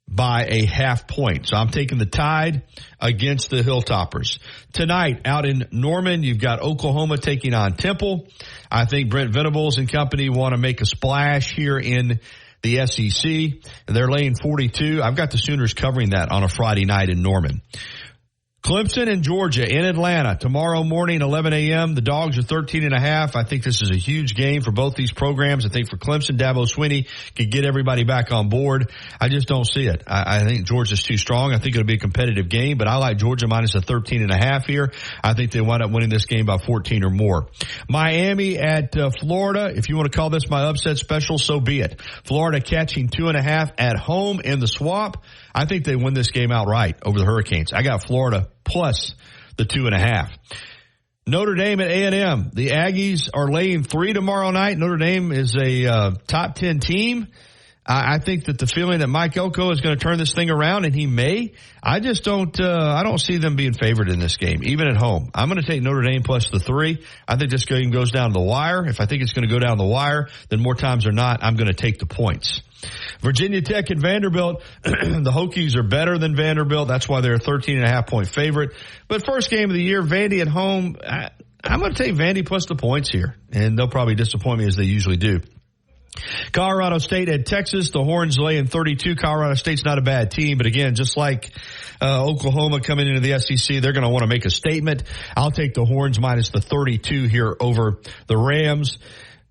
by a half point. So I'm taking the Tide against the Hilltoppers. Tonight, out in Norman, you've got Oklahoma taking on Temple. I think Brent Venables and company want to make a splash here in the SEC. They're laying 42. I've got the Sooners covering that on a Friday night in Norman. Clemson and Georgia in Atlanta tomorrow morning, 11 a.m. The Dogs are 13.5. I think this is a huge game for both these programs. I think for Clemson, Dabo Swinney could get everybody back on board. I just don't see it. I think Georgia's too strong. I think it'll be a competitive game, but I like Georgia minus a 13.5 here. I think they wind up winning this game by 14 or more. Miami at Florida. If you want to call this my upset special, so be it. Florida catching 2.5 at home in the Swamp. I think they win this game outright over the Hurricanes. I got Florida plus the 2.5. Notre Dame at A&M. The Aggies are laying 3 tomorrow night. Notre Dame is a top 10 team. I think that the feeling that Mike Elko is going to turn this thing around, and he may. I just don't. I don't see them being favored in this game, even at home. I'm going to take Notre Dame plus the 3. I think this game goes down to the wire. If I think it's going to go down the wire, then more times than not, I'm going to take the points. Virginia Tech and Vanderbilt. The Hokies are better than Vanderbilt. That's why they're a 13.5-point favorite. But first game of the year, Vandy at home. I'm going to take Vandy plus the points here, and they'll probably disappoint me as they usually do. Colorado State at Texas. The Horns laying 32. Colorado State's not a bad team, but again, just like Oklahoma coming into the SEC, they're going to want to make a statement. I'll take the Horns minus the 32 here over the Rams.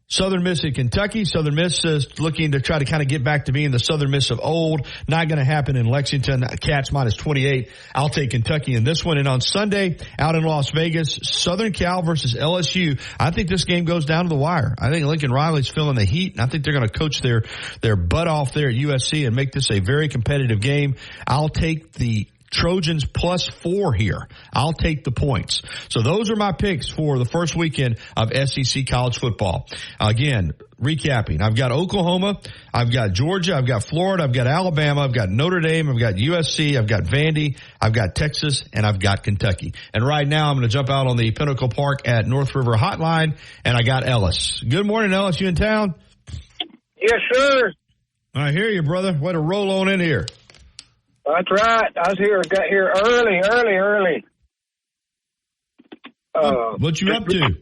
Southern Miss at Kentucky. Southern Miss is looking to try to kind of get back to being the Southern Miss of old. Not going to happen in Lexington. Cats minus 28. I'll take Kentucky in this one. And on Sunday, out in Las Vegas, Southern Cal versus LSU. I think this game goes down to the wire. I think Lincoln Riley's feeling the heat, and I think they're going to coach their butt off there at USC and make this a very competitive game. I'll take the Trojans plus 4 here. I'll take the points. So those are my picks for the first weekend of SEC college football. Again, recapping. I've got Oklahoma. I've got Georgia. I've got Florida. I've got Alabama. I've got Notre Dame. I've got USC. I've got Vandy. I've got Texas. And I've got Kentucky. And right now I'm going to jump out on the Pinnacle Park at North River Hotline, and I got Ellis. Good morning, Ellis. You in town? Yes, sir. I hear you, brother. Way to roll on in here. That's right. Got here early. What you up to?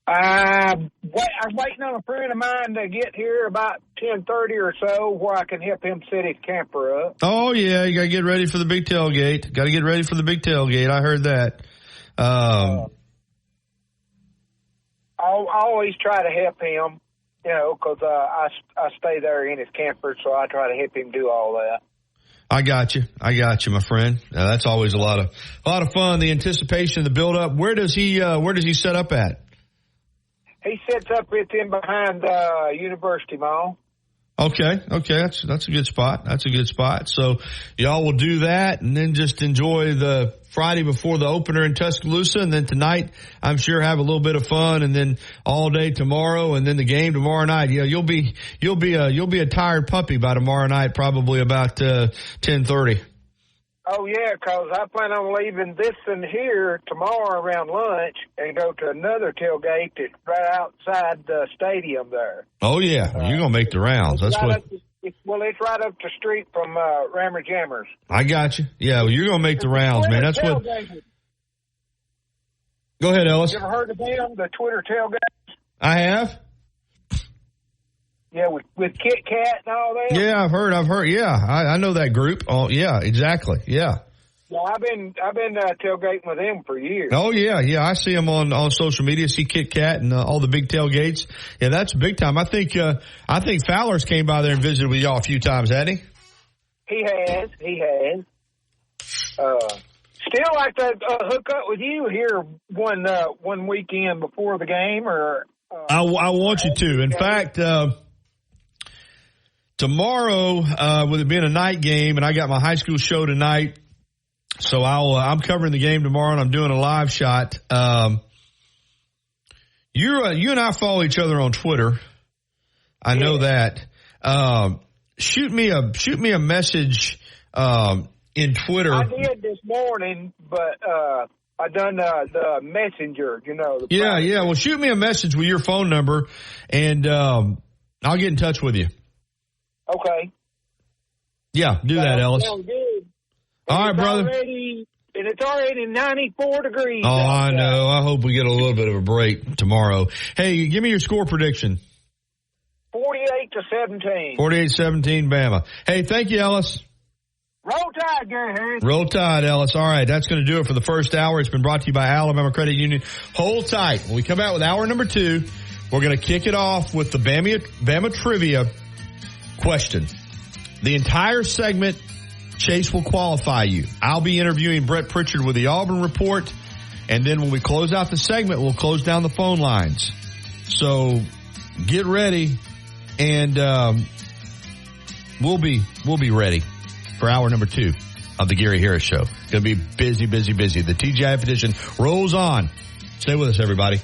I'm waiting on a friend of mine to get here about 10:30 or so where I can help him set his camper up. Oh, yeah. You got to get ready for the big tailgate. I heard that. I'll always try to help him, because I stay there in his camper, so I try to help him do all that. I got you, my friend. That's always a lot of fun. The anticipation, the build up. Where does he set up at? He sets up with him behind University Mall. Okay. That's a good spot. So y'all will do that and then just enjoy the Friday before the opener in Tuscaloosa, and then tonight I'm sure have a little bit of fun, and then all day tomorrow, and then the game tomorrow night. Yeah, you'll be a tired puppy by tomorrow night, probably about 10:30. Oh yeah, 'cause I plan on leaving this and here tomorrow around lunch and go to another tailgate that's right outside the stadium there. Oh yeah, you're gonna make the rounds. That's what. It's right up the street from Rammer Jammers. I got you. Yeah, well, you're gonna make the rounds, man. That's what. Go ahead, Ellis. You ever heard of them? The Twitter tailgates. I have. Yeah, with Kit Kat and all that. Yeah, I've heard. Yeah, I know that group. Oh, yeah, exactly. Yeah. Yeah, I've been tailgating with them for years. Oh yeah. I see them on social media. See Kit Kat and all the big tailgates. Yeah, that's big time. I think Fowler's came by there and visited with y'all a few times, hasn't he? He has. Still like to hook up with you here one weekend before the game, or. I want you to. In fact. Tomorrow, with it being a night game, and I got my high school show tonight, so I'm covering the game tomorrow, and I'm doing a live shot. You and I follow each other on Twitter. I know that. Shoot me a message in Twitter. I did this morning, but I done the messenger. Yeah. Well, shoot me a message with your phone number, and I'll get in touch with you. Okay. Yeah, do that, Ellis. Sounds good. All right, brother. It's already 94 degrees. Oh, I know. I hope we get a little bit of a break tomorrow. Hey, give me your score prediction. 48-17. 48-17, Bama. Hey, thank you, Ellis. Roll Tide, Gary Harris. Roll Tide, Ellis. All right, that's going to do it for the first hour. It's been brought to you by Alabama Credit Union. Hold tight. When we come out with hour number 2, we're going to kick it off with the Bama Trivia question. The entire segment, Chase will qualify you. I'll be interviewing Brett Pritchard with the Auburn Report. And then when we close out the segment, we'll close down the phone lines. So get ready, and we'll be ready for hour number 2 of the Gary Harris Show. Going to be busy, busy, busy. The TGIF edition rolls on. Stay with us, everybody.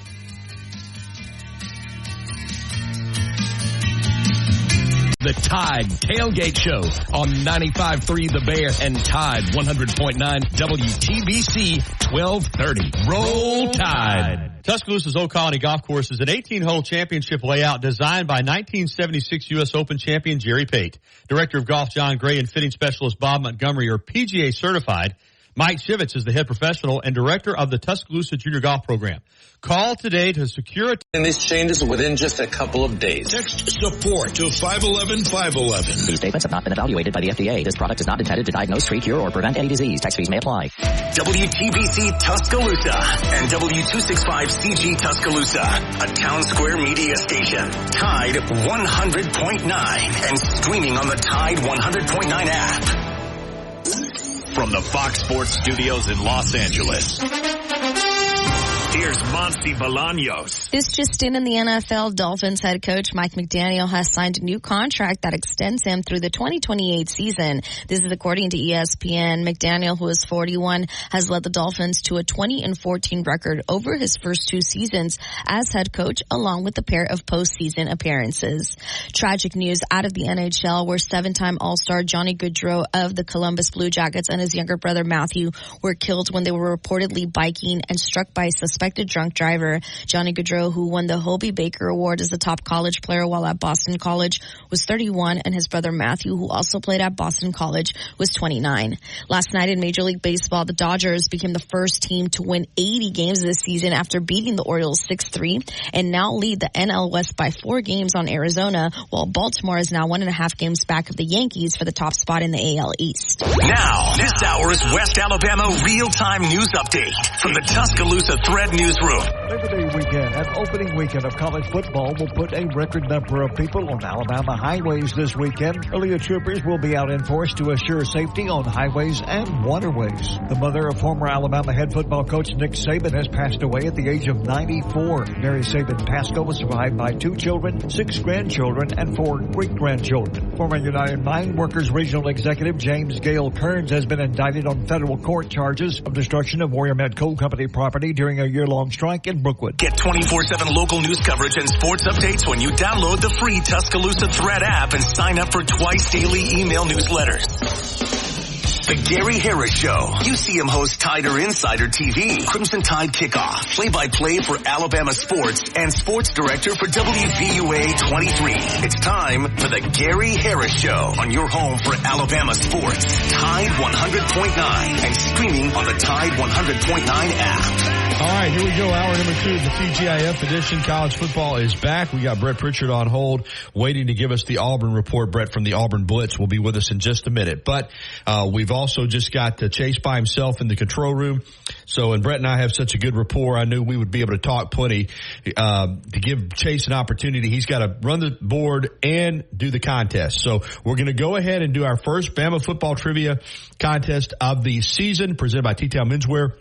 The Tide Tailgate Show on 95.3 The Bear and Tide 100.9 WTBC 1230. Roll Tide. Tuscaloosa's Old Colony Golf Course is an 18-hole championship layout designed by 1976 U.S. Open champion Jerry Pate. Director of Golf John Gray and fitting specialist Bob Montgomery are PGA certified. Mike Shivitz is the head professional and director of the Tuscaloosa Junior Golf Program. Call today to secure it. And these changes within just a couple of days. Text support to 511-511. These statements have not been evaluated by the FDA. This product is not intended to diagnose, treat, cure, or prevent any disease. Tax fees may apply. WTBC Tuscaloosa and W265CG Tuscaloosa, a Town Square media station. Tide 100.9 and streaming on the Tide 100.9 app. From the Fox Sports Studios in Los Angeles, here's Monty Bolaños. This just in the NFL, Dolphins head coach Mike McDaniel has signed a new contract that extends him through the 2028 season. This is according to ESPN. McDaniel, who is 41, has led the Dolphins to a 20-14 record over his first 2 seasons as head coach, along with a pair of postseason appearances. Tragic news out of the NHL, where 7-time All-Star Johnny Gaudreau of the Columbus Blue Jackets and his younger brother Matthew were killed when they were reportedly biking and struck by a suspected drunk driver. Johnny Gaudreau, who won the Hobie Baker Award as the top college player while at Boston College, was 31, and his brother Matthew, who also played at Boston College, was 29. Last night in Major League Baseball, the Dodgers became the first team to win 80 games this season after beating the Orioles 6-3 and now lead the NL West by 4 games on Arizona, while Baltimore is now 1.5 games back of the Yankees for the top spot in the AL East. Now, this hour's West Alabama real-time news update from the Tuscaloosa Thread Newsroom. Labor Day weekend and opening weekend of college football will put a record number of people on Alabama highways this weekend. Earlier troopers will be out in force to assure safety on highways and waterways. The mother of former Alabama head football coach Nick Saban has passed away at the age of 94. Mary Saban Pasco was survived by 2 children, 6 grandchildren, and 4 great-grandchildren. Former United Mine Workers Regional Executive James Gale Kearns has been indicted on federal court charges of destruction of Warrior Met Coal Company property during a year-long strike in Brookwood. Get 24/7 local news coverage and sports updates when you download the free Tuscaloosa Thread app and sign up for twice daily email newsletters. The Gary Harris Show. UCM host Tider Insider TV. Crimson Tide Kickoff. Play-by-play for Alabama sports and sports director for WVUA 23. It's time for the Gary Harris Show on your home for Alabama sports. Tide 100.9 and streaming on the Tide 100.9 app. All right, here we go. Hour number 2 of the TGIF edition. College football is back. We got Brett Pritchard on hold, waiting to give us the Auburn report. Brett from the Auburn Blitz will be with us in just a minute. But we've also just got Chase by himself in the control room. So, and Brett and I have such a good rapport, I knew we would be able to talk plenty to give Chase an opportunity. He's got to run the board and do the contest. So we're going to go ahead and do our first Bama football trivia contest of the season, presented by T-Town Menswear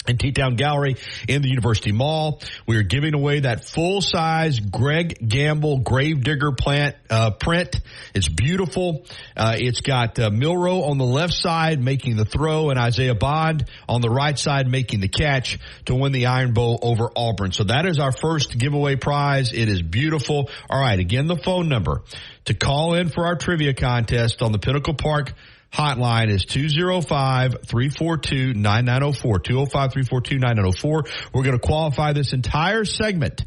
and T-Town Gallery in the University Mall. We are giving away that full-size Greg Gamble Gravedigger print. It's beautiful. It's got Milroe on the left side making the throw and Isaiah Bond on the right side making the catch to win the Iron Bowl over Auburn. So that is our first giveaway prize. It is beautiful. All right, again, the phone number to call in for our trivia contest on the Pinnacle Park hotline is 205-342-9904. 205-342-9904. We're going to qualify this entire segment,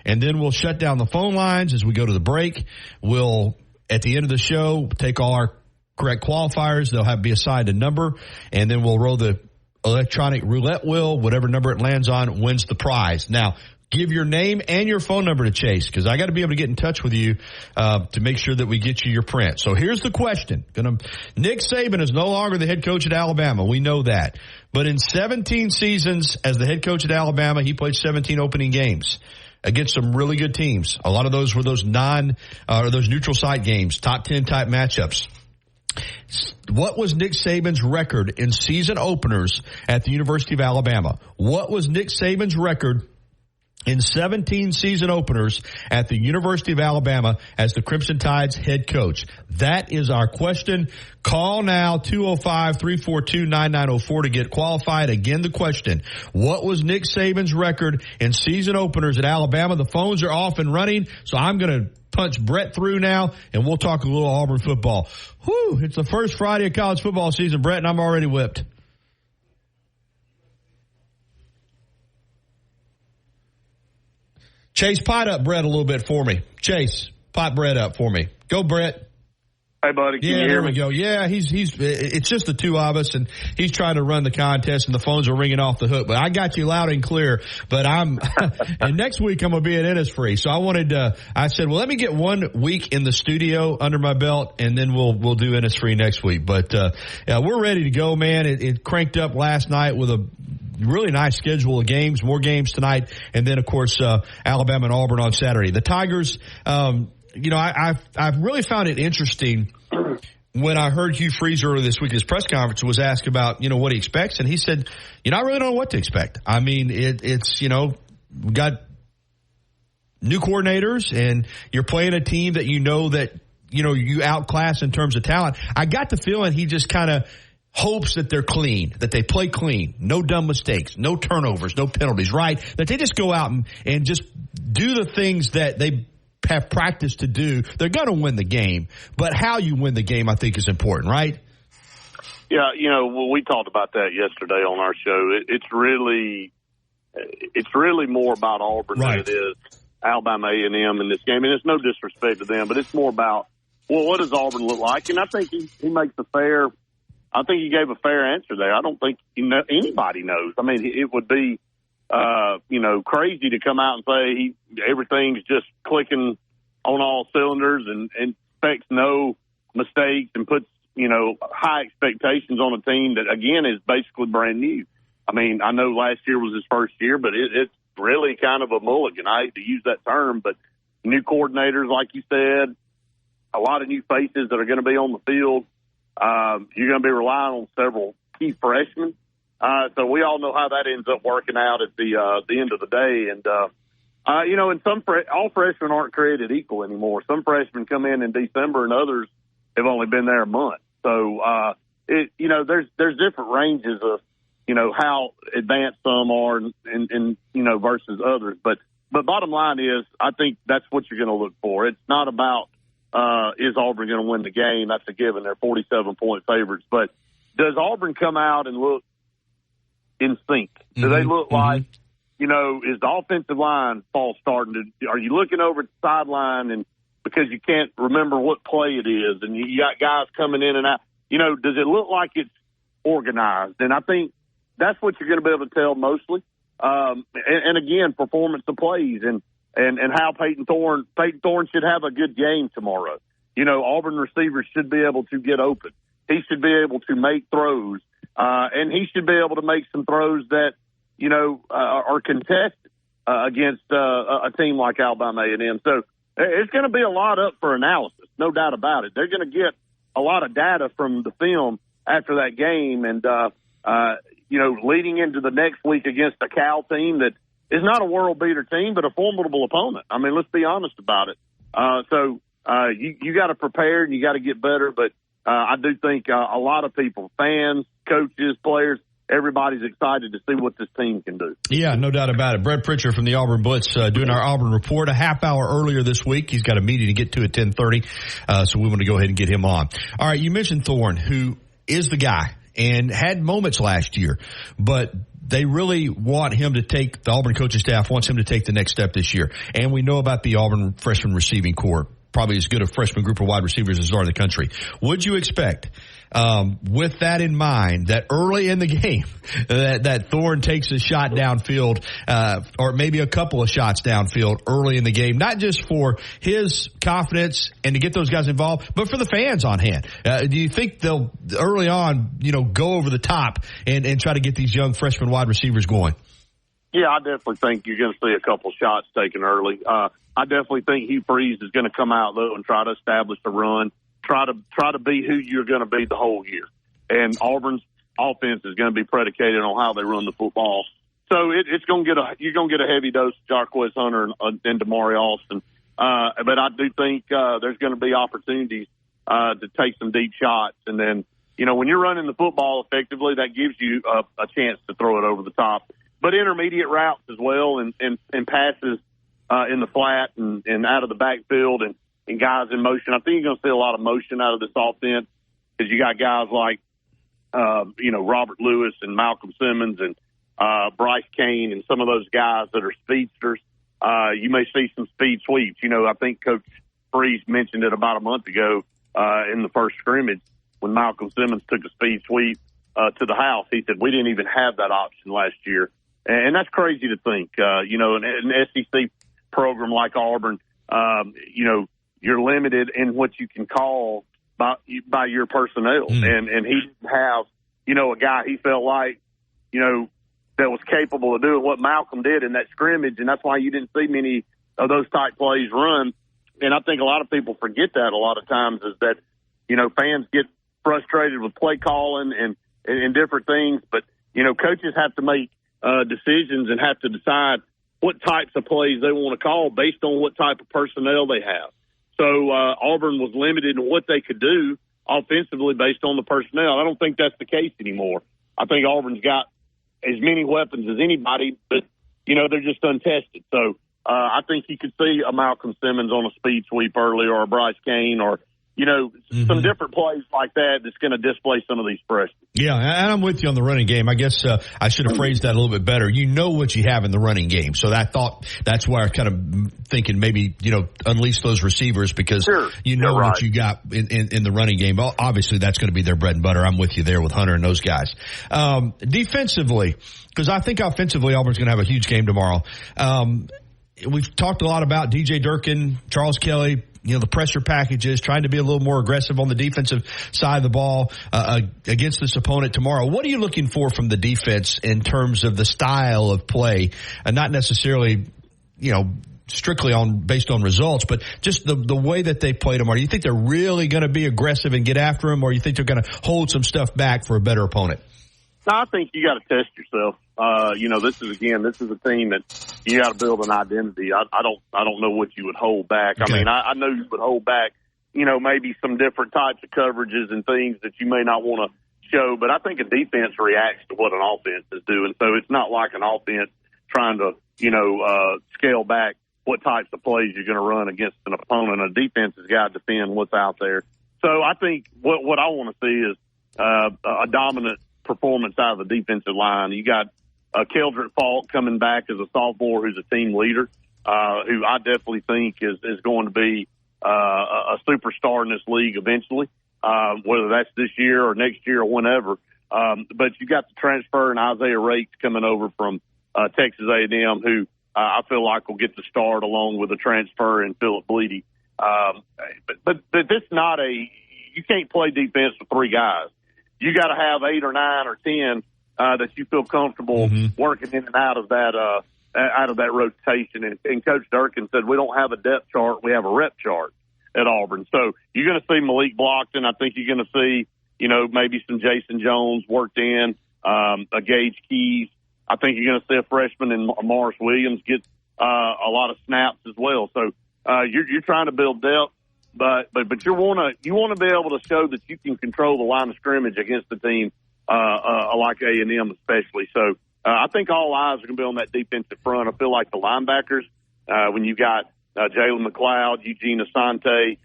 and then we'll shut down the phone lines as we go to the break. We'll, at the end of the show, take all our correct qualifiers. They'll be assigned a number, and then we'll roll the electronic roulette wheel. Whatever number it lands on wins the prize. Now, give your name and your phone number to Chase, because I got to be able to get in touch with you to make sure that we get you your print. So here's the question. Nick Saban is no longer the head coach at Alabama. We know that. But in 17 seasons as the head coach at Alabama, he played 17 opening games against some really good teams. A lot of those were those those neutral site games, top 10 type matchups. What was Nick Saban's record in season openers at the University of Alabama? What was Nick Saban's record in 17 season openers at the University of Alabama as the Crimson Tide's head coach? That is our question. Call now, 205-342-9904 to get qualified. Again, the question, what was Nick Saban's record in season openers at Alabama? The phones are off and running, so I'm going to punch Brett through now, and we'll talk a little Auburn football. Whew, it's the first Friday of college football season, Brett, and I'm already whipped. Chase, pot up Brett a little bit for me. Chase, pot Brett up for me. Go, Brett. Hey, buddy. Can you hear there me? We go. Yeah, it's just the two of us, and he's trying to run the contest, and the phones are ringing off the hook. But I got you loud and clear. But and next week I'm going to be at Innisfree. So I said, well, let me get 1 week in the studio under my belt, and then we'll do Innisfree next week. But yeah, we're ready to go, man. It cranked up last night with a really nice schedule of games, more games tonight, and then, of course, Alabama and Auburn on Saturday. The Tigers, I've really found it interesting when I heard Hugh Freeze earlier this week at his press conference was asked about, what he expects, and he said, I really don't know what to expect. I mean, it's we got new coordinators, and you're playing a team that that you outclass in terms of talent. I got the feeling he just kind of hopes that they're clean, that they play clean, no dumb mistakes, no turnovers, no penalties, right? That they just go out and just do the things that they have practiced to do. They're going to win the game, but how you win the game, I think, is important, right? Yeah, we talked about that yesterday on our show. It's really more about Auburn than it is Alabama A&M in this game. And it's no disrespect to them, but it's more about, what does Auburn look like? And I think he makes I think he gave a fair answer there. I don't think anybody knows. I mean, it would be, crazy to come out and say everything's just clicking on all cylinders and expects no mistakes and puts, high expectations on a team that, again, is basically brand new. I mean, I know last year was his first year, but it's really kind of a mulligan. I hate to use that term, but new coordinators, like you said, a lot of new faces that are going to be on the field. You're going to be relying on several key freshmen. So we all know how that ends up working out at the end of the day. And, and all freshmen aren't created equal anymore. Some freshmen come in December and others have only been there a month. So, there's different ranges of, how advanced some are and versus others. But bottom line is, I think that's what you're going to look for. It's not about, is Auburn going to win the game? That's a given. They're 47-point favorites. But does Auburn come out and look in sync? Do they look like, is the offensive line false starting? Are you looking over at the sideline and because you can't remember what play it is and you got guys coming in and out? Does it look like it's organized? And I think that's what you're going to be able to tell mostly. And again, performance of plays and how Peyton Thorne should have a good game tomorrow. Auburn receivers should be able to get open. He should be able to make throws. And he should be able to make some throws that, are contested against a team like Alabama A&M. So it's going to be a lot up for analysis, no doubt about it. They're going to get a lot of data from the film after that game. And, leading into the next week against a Cal team that is not a world beater team, but a formidable opponent. I mean, let's be honest about it. So you got to prepare and you got to get better. But I do think a lot of people, fans, coaches, players, everybody's excited to see what this team can do. Yeah, no doubt about it. Brett Pritchard from the Auburn Blitz doing our Auburn Report a half hour earlier this week. He's got a meeting to get to at 10:30, so we want to go ahead and get him on. All right, you mentioned Thorne, who is the guy and had moments last year, but they really want him to the Auburn coaching staff wants him to take the next step this year. And we know about the Auburn freshman receiving corps. probably as good a freshman group of wide receivers as are in the country. Would you expect, with that in mind, that early in the game, that Thorne takes a shot downfield, or maybe a couple of shots downfield early in the game, not just for his confidence and to get those guys involved, but for the fans on hand? Do you think they'll early on, go over the top and try to get these young freshman wide receivers going? Yeah, I definitely think you're going to see a couple shots taken early. I definitely think Hugh Freeze is going to come out though and try to establish the run, try to be who you're going to be the whole year. And Auburn's offense is going to be predicated on how they run the football. So it's going to you're going to get a heavy dose of Jarquez Hunter and Damari Alston. But I do think there's going to be opportunities to take some deep shots. And then, when you're running the football effectively, that gives you a chance to throw it over the top. But intermediate routes as well and passes in the flat and out of the backfield and guys in motion. I think you're going to see a lot of motion out of this offense because you got guys like, Robert Lewis and Malcolm Simmons and Bryce Kane and some of those guys that are speedsters. You may see some speed sweeps. I think Coach Freeze mentioned it about a month ago in the first scrimmage when Malcolm Simmons took a speed sweep to the house. He said, we didn't even have that option last year. And that's crazy to think. An SEC program like Auburn, you're limited in what you can call by your personnel. And he didn't have, a guy he felt like, that was capable of doing what Malcolm did in that scrimmage. And that's why you didn't see many of those type plays run. And I think a lot of people forget that a lot of times is that, fans get frustrated with play calling and different things. But, coaches have to make decisions and have to decide what types of plays they want to call based on what type of personnel they have. So Auburn was limited in what they could do offensively based on the personnel. I don't think that's the case anymore. I think Auburn's got as many weapons as anybody, but, they're just untested. So I think you could see a Malcolm Simmons on a speed sweep early or a Bryce Kane or, some different plays like that that's going to display some of these freshmen. Yeah, and I'm with you on the running game. I guess I should have phrased that a little bit better. You know what you have in the running game. So that's why I kind of thinking maybe, unleash those receivers because what you got in the running game. Obviously, that's going to be their bread and butter. I'm with you there with Hunter and those guys. Defensively, because I think offensively Auburn's going to have a huge game tomorrow. We've talked a lot about DJ Durkin, Charles Kelly, the pressure packages, trying to be a little more aggressive on the defensive side of the ball against this opponent tomorrow. What are you looking for from the defense in terms of the style of play and not necessarily, strictly based on results, but just the way that they played them? Or do you think they're really going to be aggressive and get after them, or do you think they're going to hold some stuff back for a better opponent? No, I think you got to test yourself. This is a team that you got to build an identity. I don't know what you would hold back. Okay. I mean, I know you would hold back, maybe some different types of coverages and things that you may not want to show, but I think a defense reacts to what an offense is doing. So it's not like an offense trying to, scale back what types of plays you're going to run against an opponent. A defense has got to defend what's out there. So I think what I want to see is a dominant performance out of the defensive line. You got Keldrick Falk coming back as a sophomore who's a team leader, who I definitely think is going to be a superstar in this league eventually, whether that's this year or next year or whenever. But you got the transfer and Isaiah Rates coming over from Texas A&M, who I feel like will get the start along with the transfer and Philip Bleedy. But this not you can't play defense with three guys. You got to have 8 or 9 or 10 that you feel comfortable working in and out of that rotation. And Coach Durkin said we don't have a depth chart, we have a rep chart at Auburn. So you're going to see Malik Blockton. I think you're going to see maybe some Jason Jones worked in, a Gage Keys. I think you're going to see a freshman in Morris Williams get a lot of snaps as well. So you're trying to build depth. But you want to be able to show that you can control the line of scrimmage against the team like A&M especially. So I think all eyes are going to be on that defensive front. I feel like the linebackers, when you got Jalen McLeod, Eugene Asante,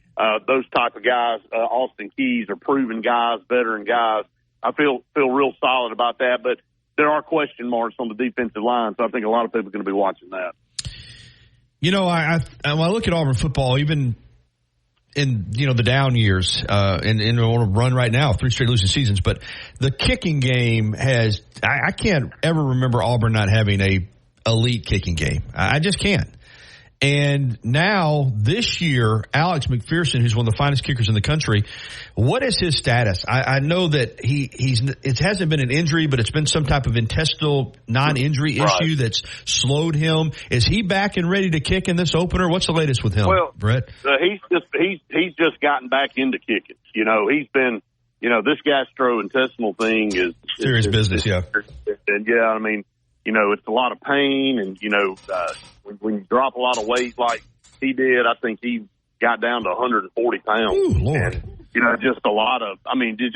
those type of guys, Austin Keys are proven guys, veteran guys. I feel real solid about that. But there are question marks on the defensive line, so I think a lot of people are going to be watching that. When I look at Auburn football, even in the down years, and on a run right now, 3 straight losing seasons. But the kicking game has, I can't ever remember Auburn not having a elite kicking game. I just can't. And now this year, Alex McPherson, who's one of the finest kickers in the country, what is his status? I know that it hasn't been an injury, but it's been some type of intestinal non-injury issue that's slowed him. Is he back and ready to kick in this opener? What's the latest with him, Brett? He's just gotten back into kicking. He's been, this gastrointestinal thing is serious business. Yeah. And I mean, it's a lot of pain, and when you drop a lot of weight like he did, I think he got down to 140 pounds. Ooh, Lord. And, just a lot of, I mean, it's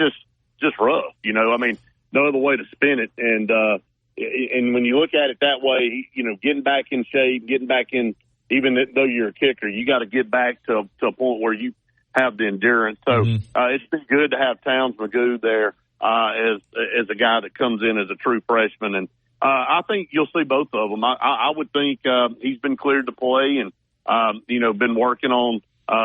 just rough, I mean, no other way to spin it. And when you look at it that way, getting back in shape, getting back in, even though you're a kicker, you got to get back to a point where you have the endurance. So it's been good to have Towns Magoo there as a guy that comes in as a true freshman. And I think you'll see both of them. I would think he's been cleared to play and, been working on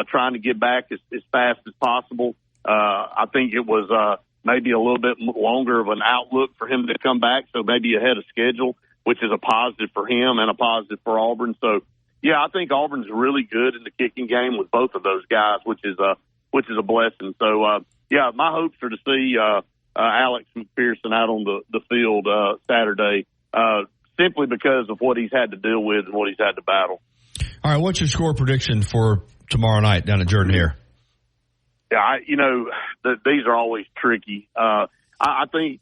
trying to get back as fast as possible. I think it was maybe a little bit longer of an outlook for him to come back, so maybe ahead of schedule, which is a positive for him and a positive for Auburn. So, I think Auburn's really good in the kicking game with both of those guys, which is a blessing. So, my hopes are to see Alex McPherson out on the field Saturday, simply because of what he's had to deal with and what he's had to battle. All right, what's your score prediction for tomorrow night down at Jordan Hare? Yeah, these are always tricky. I think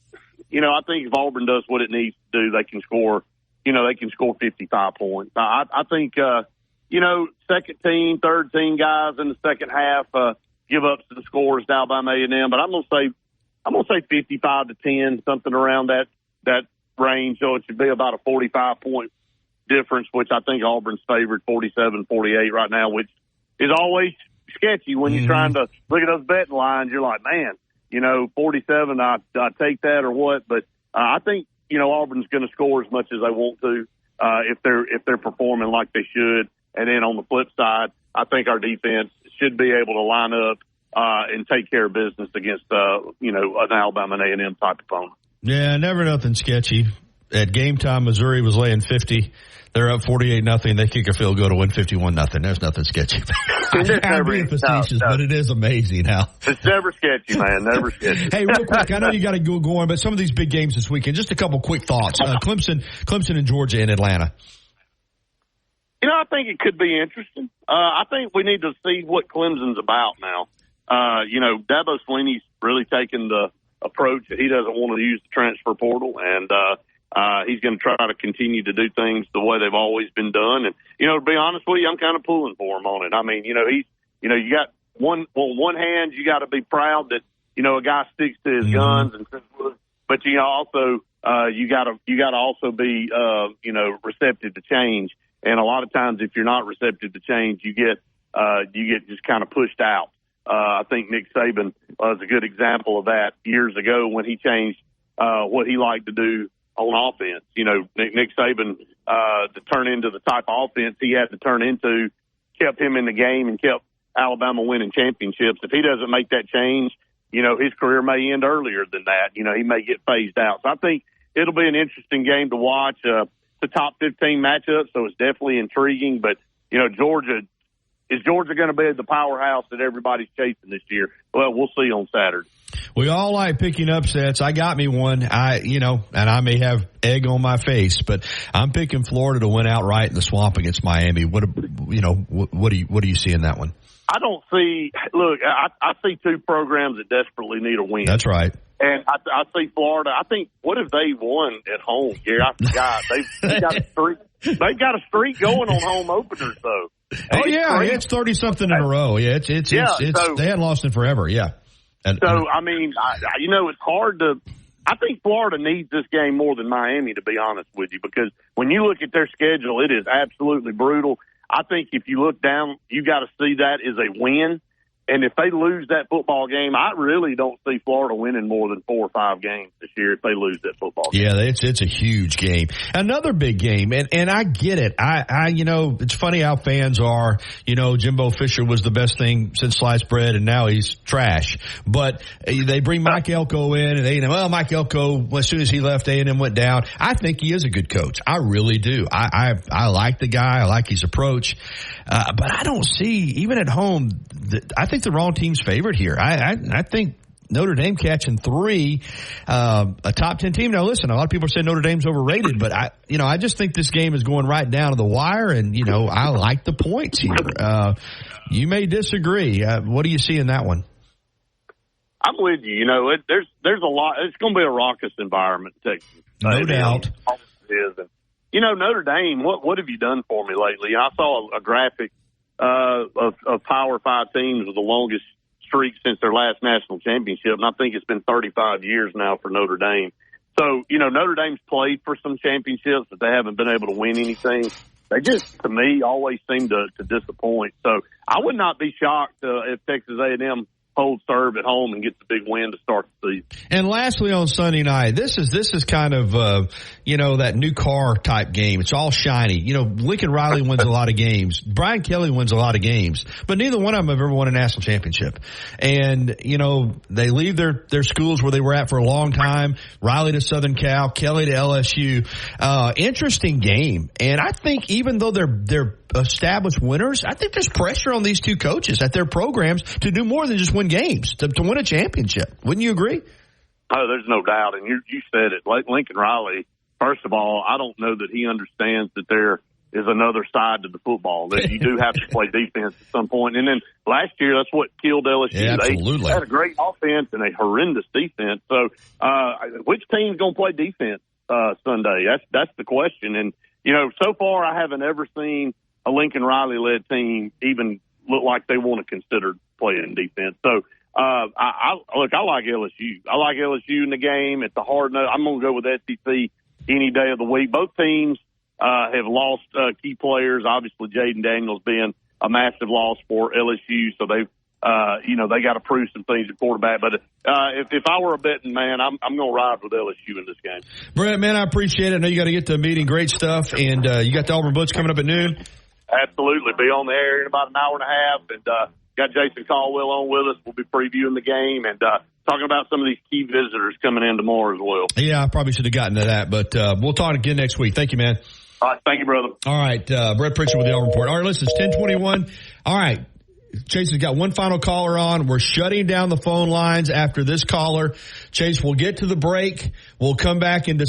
if Auburn does what it needs to do, they can score. They can score 55 points. I think second team, third team guys in the second half give up some scores to Alabama A&M, but I'm gonna say 55-10, something around that range. So it should be about a 45-point difference, which I think Auburn's favored 47-48 right now, which is always sketchy when you're trying to look at those betting lines. You're like, man, 47, I take that or what? But I think Auburn's going to score as much as they want to if they're performing like they should. And then on the flip side, I think our defense should be able to line up and take care of business against an Alabama and A&M type opponent. Yeah, never nothing sketchy. At game time, Missouri was laying 50. They're up 48-0. They kick a field goal to win 51-0. There's nothing sketchy. I'm being facetious, but it is amazing how. It's never sketchy, man. Never sketchy. Hey, real quick, I know you got to go on, but some of these big games this weekend, just a couple quick thoughts. Clemson and Georgia in Atlanta. I think it could be interesting. I think we need to see what Clemson's about now. Dabo Swinney's really taken the approach that he doesn't want to use the transfer portal, and he's going to try to continue to do things the way they've always been done. And, to be honest with you, I'm kind of pulling for him on it. I mean, you got one hand, you got to be proud that, a guy sticks to his guns, but also, you got to also be, receptive to change. And a lot of times if you're not receptive to change, you get just kind of pushed out. I think Nick Saban was a good example of that years ago when he changed, what he liked to do on offense. Nick Saban, to turn into the type of offense he had to turn into, kept him in the game and kept Alabama winning championships. If he doesn't make that change, his career may end earlier than that. He may get phased out. So I think it'll be an interesting game to watch. It's a top 15 matchup, so it's definitely intriguing. But, is Georgia going to be the powerhouse that everybody's chasing this year? Well, we'll see on Saturday. We all like picking upsets. I got me one. And I may have egg on my face, but I'm picking Florida to win outright in the Swamp against Miami. What do you see in that one? I don't see. Look, I see two programs that desperately need a win. That's right. And I see Florida. I think, what if they won at home? Gary, I forgot. They've got a streak. They've got a streak going on home openers, though. Oh yeah, it's 30-something in a row. Yeah, it's they hadn't lost in forever. Yeah. I mean, it's hard to. I think Florida needs this game more than Miami, to be honest with you, because when you look at their schedule, it is absolutely brutal. I think if you look down, you got to see that as a win. And if they lose that football game, I really don't see Florida winning more than 4 or 5 games this year if they lose that football game. Yeah, it's a huge game. Another big game, and I get it. I it's funny how fans are. Jimbo Fisher was the best thing since sliced bread, and now he's trash. But they bring Mike Elko in, and Mike Elko, as soon as he left, A&M went down. I think he is a good coach. I really do. I like the guy. I like his approach. But I don't see, even at home, I think the wrong team's favored here. I think Notre Dame catching 3, a top 10 team. Now listen, a lot of people are saying Notre Dame's overrated, but I just think this game is going right down to the wire, and I like the points here. You may disagree. What do you see in that one? I'm with you. There's a lot. It's going to be a raucous environment in Texas. No doubt. It is. And, Notre Dame, what have you done for me lately? I saw a graphic of Power 5 teams with the longest streak since their last national championship, and I think it's been 35 years now for Notre Dame. So, Notre Dame's played for some championships, but they haven't been able to win anything. They just, to me, always seem to disappoint. So I would not be shocked if Texas A&M holds serve at home and gets a big win to start the season. And lastly, on Sunday night, this is kind of that new car type game. It's all shiny. Lincoln Riley wins a lot of games. Brian Kelly wins a lot of games, but neither one of them have ever won a national championship. And they leave their schools where they were at for a long time. Riley to Southern Cal, Kelly to LSU. Interesting game. And I think even though they're established winners, I think there's pressure on these two coaches at their programs to do more than just win games, to win a championship. Wouldn't you agree? Oh, there's no doubt. And you said it. Like Lincoln Riley, first of all, I don't know that he understands that there is another side to the football, that you do have to play defense at some point. And then last year, that's what killed LSU. Yeah, absolutely. They had a great offense and a horrendous defense. So which team's going to play defense Sunday? That's the question. And, so far I haven't ever seen a Lincoln Riley-led team even look like they want to consider playing defense. So, I like LSU. I like LSU in the game. It's a hard note. I'm going to go with SEC any day of the week. Both teams have lost key players. Obviously, Jaden Daniels being a massive loss for LSU. So they've, they got to prove some things at quarterback. But if I were a betting man, I'm going to ride with LSU in this game. Brett, man, I appreciate it. I know you got to get to a meeting. Great stuff. And you got the Auburn Blitz coming up at noon. Absolutely. Be on the air in about an hour and a half. And got Jason Caldwell on with us. We'll be previewing the game and talking about some of these key visitors coming in tomorrow as well. Yeah, I probably should have gotten to that, but we'll talk again next week. Thank you, man. All right. Thank you, brother. All right. Brett Pritchard with the Auburn Report. All right, listen, it's 10:21. All right. Chase has got one final caller on. We're shutting down the phone lines after this caller. Chase, we'll get to the break. We'll come back and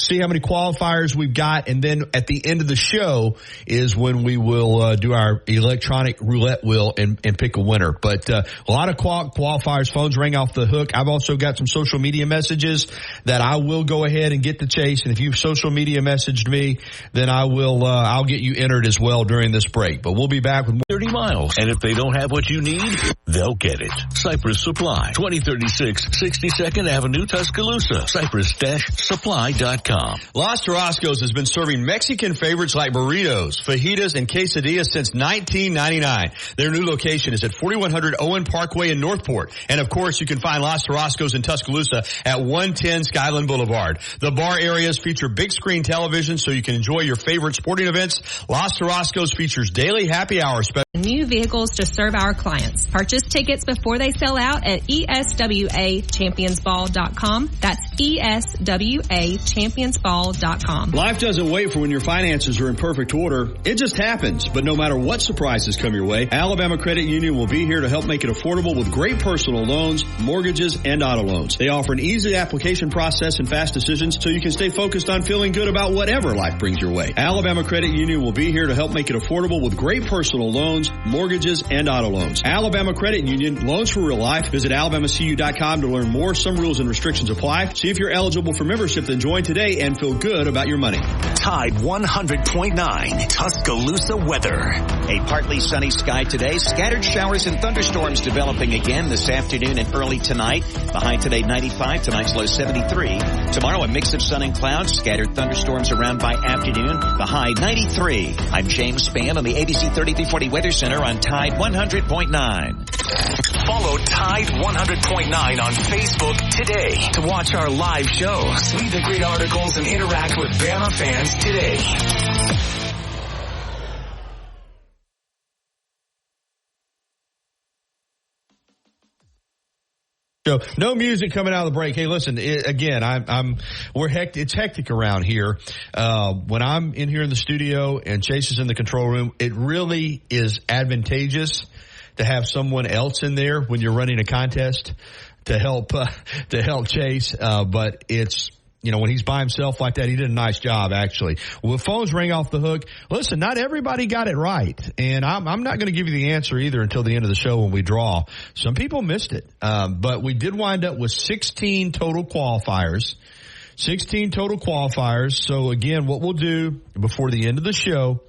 see how many qualifiers we've got, and then at the end of the show is when we will do our electronic roulette wheel and pick a winner. But a lot of qualifiers. Phones ring off the hook. I've also got some social media messages that I will go ahead and get to Chase. And if you've social media messaged me, then I will. I'll get you entered as well during this break. But we'll be back with more. 30 miles, and if they don't have what you need, they'll get it. Cypress Supply, 2036 62nd Avenue, Tuscaloosa. Cypress-supply.com. Los Tarascos has been serving Mexican favorites like burritos, fajitas, and quesadillas since 1999. Their new location is at 4100 Owen Parkway in Northport. And of course, you can find Los Tarascos in Tuscaloosa at 110 Skyland Boulevard. The bar areas feature big screen television so you can enjoy your favorite sporting events. Los Tarascos features daily happy hour specials. New vehicles to serve our clients. Purchase tickets before they sell out at ESWAChampionsball.com. That's ESWAChampionsball.com. Life doesn't wait for when your finances are in perfect order. It just happens. But no matter what surprises come your way, Alabama Credit Union will be here to help make it affordable with great personal loans, mortgages, and auto loans. They offer an easy application process and fast decisions so you can stay focused on feeling good about whatever life brings your way. Alabama Credit Union will be here to help make it affordable with great personal loans, mortgages, and auto loans. Alabama Credit Union, loans for real life. Visit alabamacu.com to learn more. Some rules and restrictions apply. See if you're eligible for membership, then join today and feel good about your money. Tide 100.9 Tuscaloosa weather. A partly sunny sky today. Scattered showers and thunderstorms developing again this afternoon and early tonight. The high today 95, tonight's low 73. Tomorrow a mix of sun and clouds. Scattered thunderstorms around by afternoon. The high 93. I'm James Spann on the ABC 3340 Weather Center on Tide 100.9. Follow Tide 100.9 on Facebook today to watch our live shows, read the great articles, and interact with Bama fans today. So no music coming out of the break. Hey, listen, again, it's hectic around here. When I'm in here in the studio and Chase is in the control room, it really is advantageous to have someone else in there when you're running a contest to help Chase. But it's, when he's by himself like that, he did a nice job, actually. Well, phones ring off the hook. Listen, not everybody got it right. And I'm not going to give you the answer either until the end of the show when we draw. Some people missed it. But we did wind up with 16 total qualifiers. 16 total qualifiers. So, again, what we'll do before the end of the show,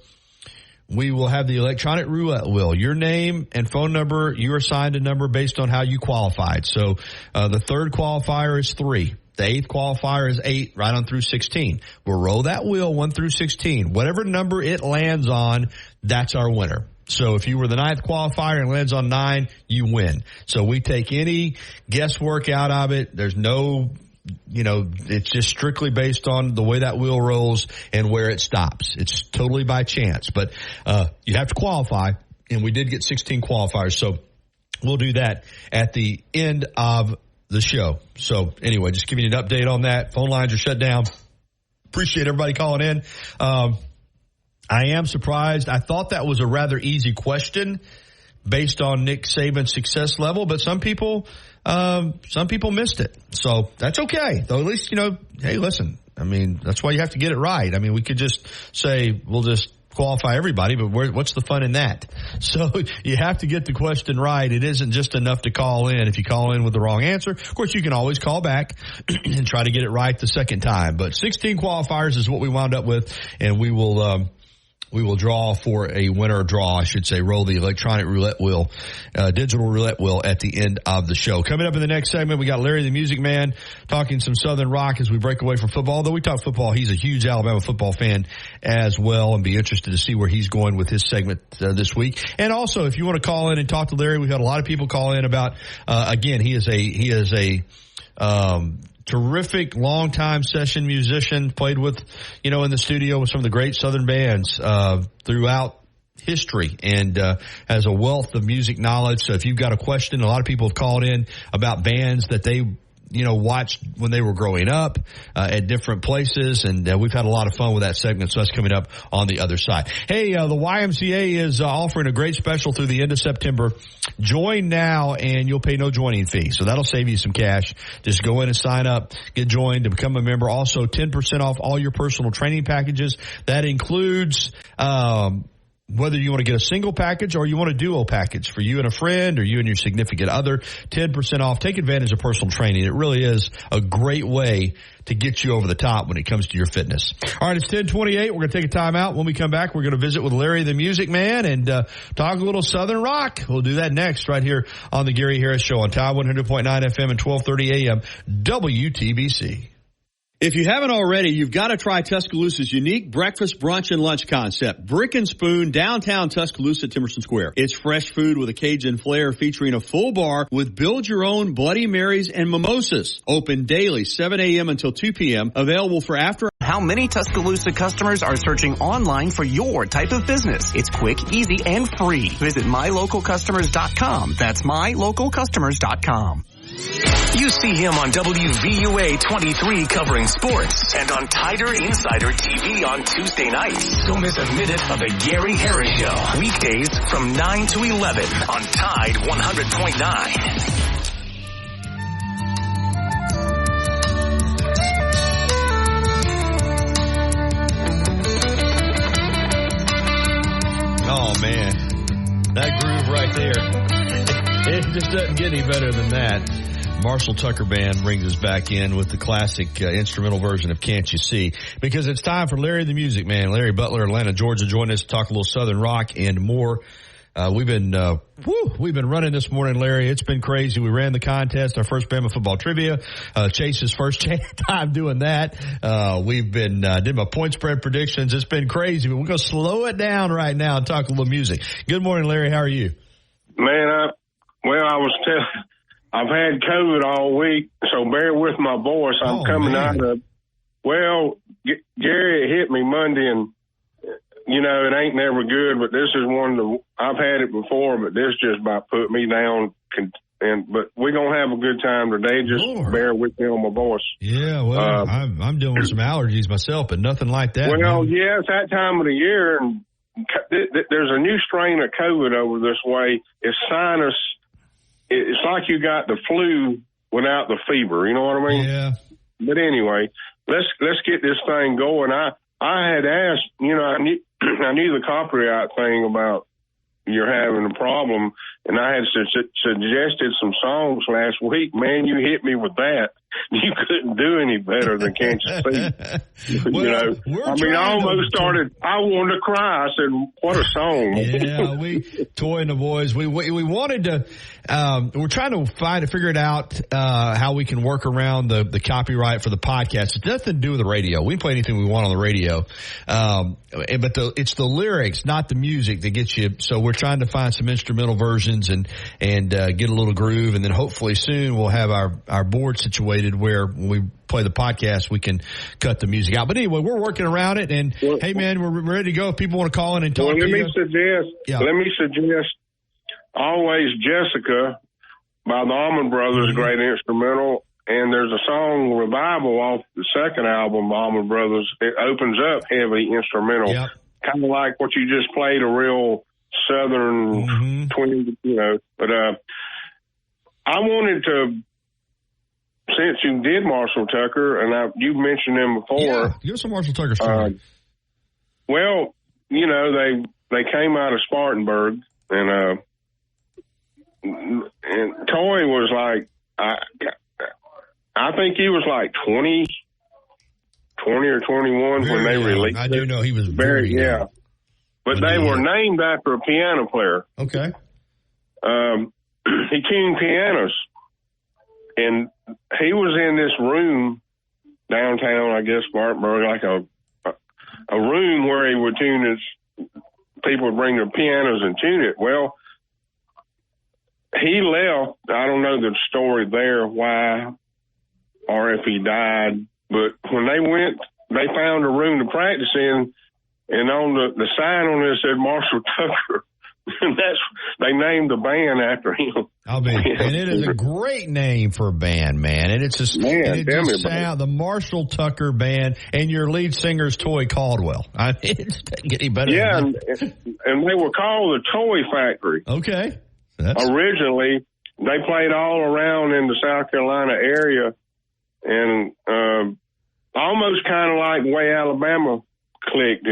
we will have the electronic roulette wheel. Your name and phone number, you're assigned a number based on how you qualified. So the third qualifier is 3. The 8th qualifier is 8, right on through 16. We'll roll that wheel 1 through 16. Whatever number it lands on, that's our winner. So if you were the 9th qualifier and lands on 9, you win. So we take any guesswork out of it. There's no, it's just strictly based on the way that wheel rolls and where it stops. It's totally by chance. But you have to qualify, and we did get 16 qualifiers. So we'll do that at the end of the show. So anyway, just giving you an update on that. Phone lines are shut down. Appreciate everybody calling in. I am surprised. I thought that was a rather easy question based on Nick Saban's success level, but some people missed it. So that's okay. Though at least, hey, listen, that's why you have to get it right. We could just say we'll just qualify everybody, but what's the fun in that? So you have to get the question right. It isn't just enough to call in. If you call in with the wrong answer, of course, you can always call back and try to get it right the second time. But 16 qualifiers is what we wound up with, and we will draw for a winner draw, I should say, roll the electronic roulette wheel, digital roulette wheel at the end of the show. Coming up in the next segment, we got Larry the Music Man talking some Southern rock as we break away from football. Although we talk football, he's a huge Alabama football fan as well, and be interested to see where he's going with his segment this week. And also, if you want to call in and talk to Larry, we've had a lot of people call in about, again, he is a terrific long-time session musician, played with, in the studio with some of the great Southern bands throughout history, and has a wealth of music knowledge. So if you've got a question, a lot of people have called in about bands that they watched when they were growing up at different places, and we've had a lot of fun with that segment, so that's coming up on the other side. Hey, the YMCA is offering a great special through the end of September. Join now, and you'll pay no joining fee, so that'll save you some cash. Just go in and sign up, get joined to become a member. Also, 10% off all your personal training packages. That includes whether you want to get a single package or you want a duo package for you and a friend or you and your significant other, 10% off. Take advantage of personal training. It really is a great way to get you over the top when it comes to your fitness. All right, it's 10:28. We're going to take a time out. When we come back, we're going to visit with Larry the Music Man and talk a little Southern rock. We'll do that next right here on the Gary Harris Show on Tide 100.9 FM and 1230 AM WTBC. If you haven't already, you've got to try Tuscaloosa's unique breakfast, brunch, and lunch concept. Brick and Spoon, downtown Tuscaloosa, Timerson Square. It's fresh food with a Cajun flair featuring a full bar with build-your-own Bloody Marys and mimosas. Open daily, 7 a.m. until 2 p.m. Available for after. How many Tuscaloosa customers are searching online for your type of business? It's quick, easy, and free. Visit mylocalcustomers.com. That's mylocalcustomers.com. You see him on WVUA 23 covering sports and on Tider Insider TV on Tuesday nights. Don't miss a minute of the Gary Harris Show. Weekdays from 9 to 11 on Tide 100.9. Oh, man. That groove right there. It just doesn't get any better than that. Marshall Tucker Band brings us back in with the classic instrumental version of Can't You See? Because it's time for Larry the Music Man. Larry Butler, Atlanta, Georgia, join us to talk a little Southern rock and more. We've been running this morning, Larry. It's been crazy. We ran the contest, our first Bama football trivia. Chase's first time doing that. We've been did my point spread predictions. It's been crazy, but we're going to slow it down right now and talk a little music. Good morning, Larry. How are you? Man, I've had COVID all week, so bear with my voice. I'm coming out of. Well, Gary hit me Monday, and it ain't never good, but this is I've had it before, but this just about put me down. But we're going to have a good time today. Just bear with me on my voice. Yeah, well, I'm dealing with some allergies myself, but nothing like that. Well, yeah, it's that time of the year, and there's a new strain of COVID over this way. It's sinus. It's like you got the flu without the fever. You know what I mean? Yeah. But anyway, let's get this thing going. I had asked, I knew the copyright thing about you're having a problem, and I had suggested some songs last week. Man, you hit me with that. You couldn't do any better than Can't You See? Well, I almost started. I wanted to cry. I said, "What a song!" Yeah, we Toy and the boys. We wanted to. We're trying to figure it out how we can work around the copyright for the podcast. It's nothing to do with the radio. We can play anything we want on the radio, but it's the lyrics, not the music, that gets you. So we're trying to find some instrumental versions and get a little groove, and then hopefully soon we'll have our board situated where when we play the podcast, we can cut the music out. But anyway, we're working around it, and hey, man, we're ready to go. If people want to call in and talk to you. Let me suggest Always Jessica by the Allman Brothers, great instrumental. And there's a song, Revival, off the second album, Allman Brothers. It opens up heavy instrumental. Yep. Kind of like what you just played, a real southern twin, But I wanted to, since you did Marshall Tucker, and you've mentioned him before. Yeah, give us a Marshall Tucker story. Well, they came out of Spartanburg, and Toy was like, I think he was like 20 or 21 when they released it. I do know he was very young. But they were named after a piano player. Okay. He tuned pianos, and he was in this room downtown, I guess, Spartanburg, like a room where he would tune his. People would bring their pianos and tune it. Well, he left. I don't know the story there, why, or if he died. But when they went, they found a room to practice in, and on the sign on it said Marshall Tucker. And they named the band after him. And it is a great name for a band, man. And it's just, the Marshall Tucker Band, and your lead singer is Toy Caldwell. I mean, it doesn't get any better. Yeah, and they were called the Toy Factory. Okay. Originally, they played all around in the South Carolina area, and almost kind of like the way Alabama clicked,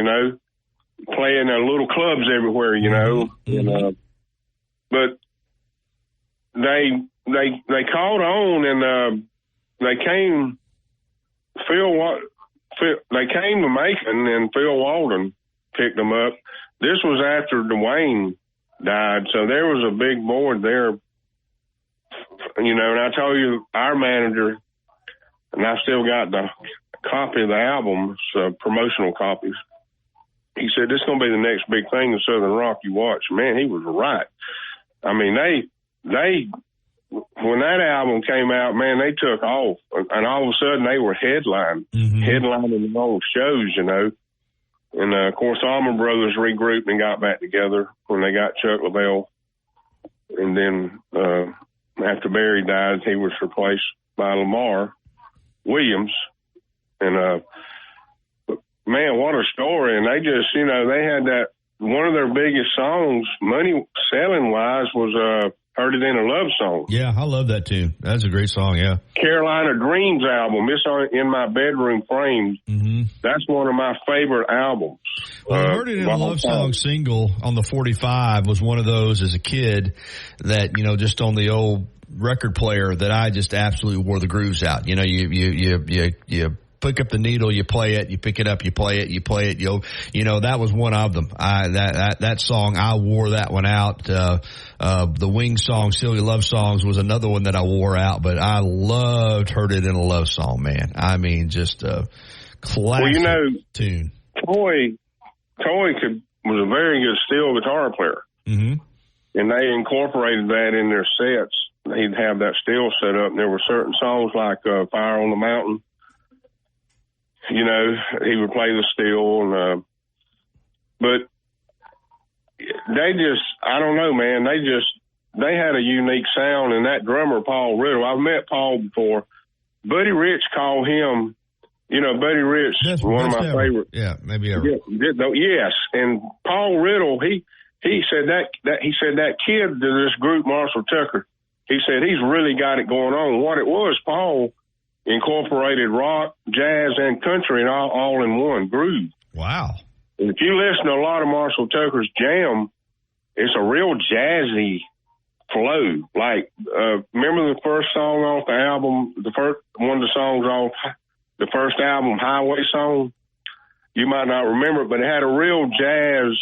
playing little clubs everywhere, And, but they caught on, and they came to Macon, and Phil Walden picked them up. This was after Dwayne died, so there was a big board there, and I told you our manager, and I still got the copy of the album, promotional copies. He said, this is going to be the next big thing in Southern Rock you watch. Man, he was right. I mean, they when that album came out, man, they took off. And all of a sudden, they were headlining all shows, And, of course, Allman Brothers regrouped and got back together when they got Chuck Leavell. And then after Barry died, he was replaced by Lamar Williams. And, man, what a story. And they just, they had that, one of their biggest songs, money selling wise, was Heard It Ain't a Love Song. Yeah, I love that tune. That's a great song, yeah. Carolina Dreams album. It's in my bedroom framed. Mm-hmm. That's one of my favorite albums. Well, Heard It Ain't a Love Song single on the 45 was one of those as a kid that, just on the old record player that I just absolutely wore the grooves out. You pick up the needle, you play it, you pick it up, you play it, you play it. You know, that was one of them. That song, I wore that one out. The Wings song, Silly Love Songs, was another one that I wore out, but I loved Heard It in a Love Song, man. I mean, just a classic tune. Toy was a very good steel guitar player. Mm-hmm. And they incorporated that in their sets. He'd have that steel set up, and there were certain songs like Fire on the Mountain. You know, he would play the steel, but they just, I don't know, man. They had a unique sound, and that drummer, Paul Riddle, I've met Paul before. Buddy Rich called him, you know, Buddy Rich, one of my favorites. Yeah, maybe ever. Yes, and Paul Riddle, he said that kid to this group, Marshall Tucker, he said he's really got it going on. What it was, Paul incorporated rock, jazz, and country all in one groove. Wow. And if you listen to a lot of Marshall Tucker's jam, it's a real jazzy flow. Like, remember the first song off the album, one of the songs off the first album, Highway Song? You might not remember it, but it had a real jazz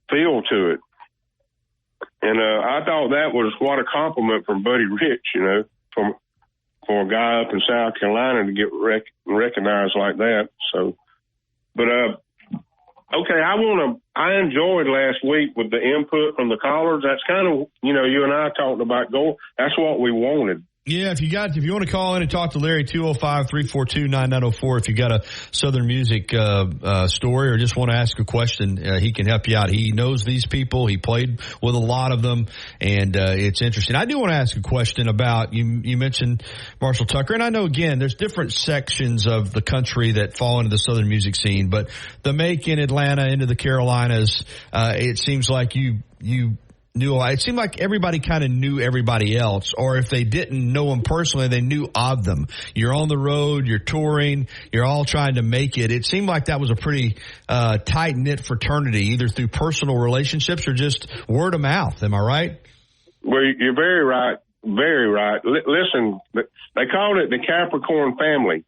feel to it. And I thought that was what a compliment from Buddy Rich, you know, for a guy up in South Carolina to get recognized like that. So, but okay, I enjoyed last week with the input from the callers. That's kind of, you know, you and I talked about that's what we wanted. Yeah, if you want to call in and talk to Larry, 205-342-9904. If you got a Southern music story or just want to ask a question, he can help you out. He knows these people. He played with a lot of them, and it's interesting. I do want to ask a question about, you mentioned Marshall Tucker, and I know, again, there's different sections of the country that fall into the Southern music scene, but the Macon, Atlanta, into the Carolinas, it seems like you it seemed like everybody kind of knew everybody else, or if they didn't know them personally, they knew of them. You're on the road, you're touring, you're all trying to make it. It seemed like that was a pretty tight-knit fraternity, either through personal relationships or just word of mouth. Am I right? Well, you're very right. Very right. Listen, they called it the Capricorn family.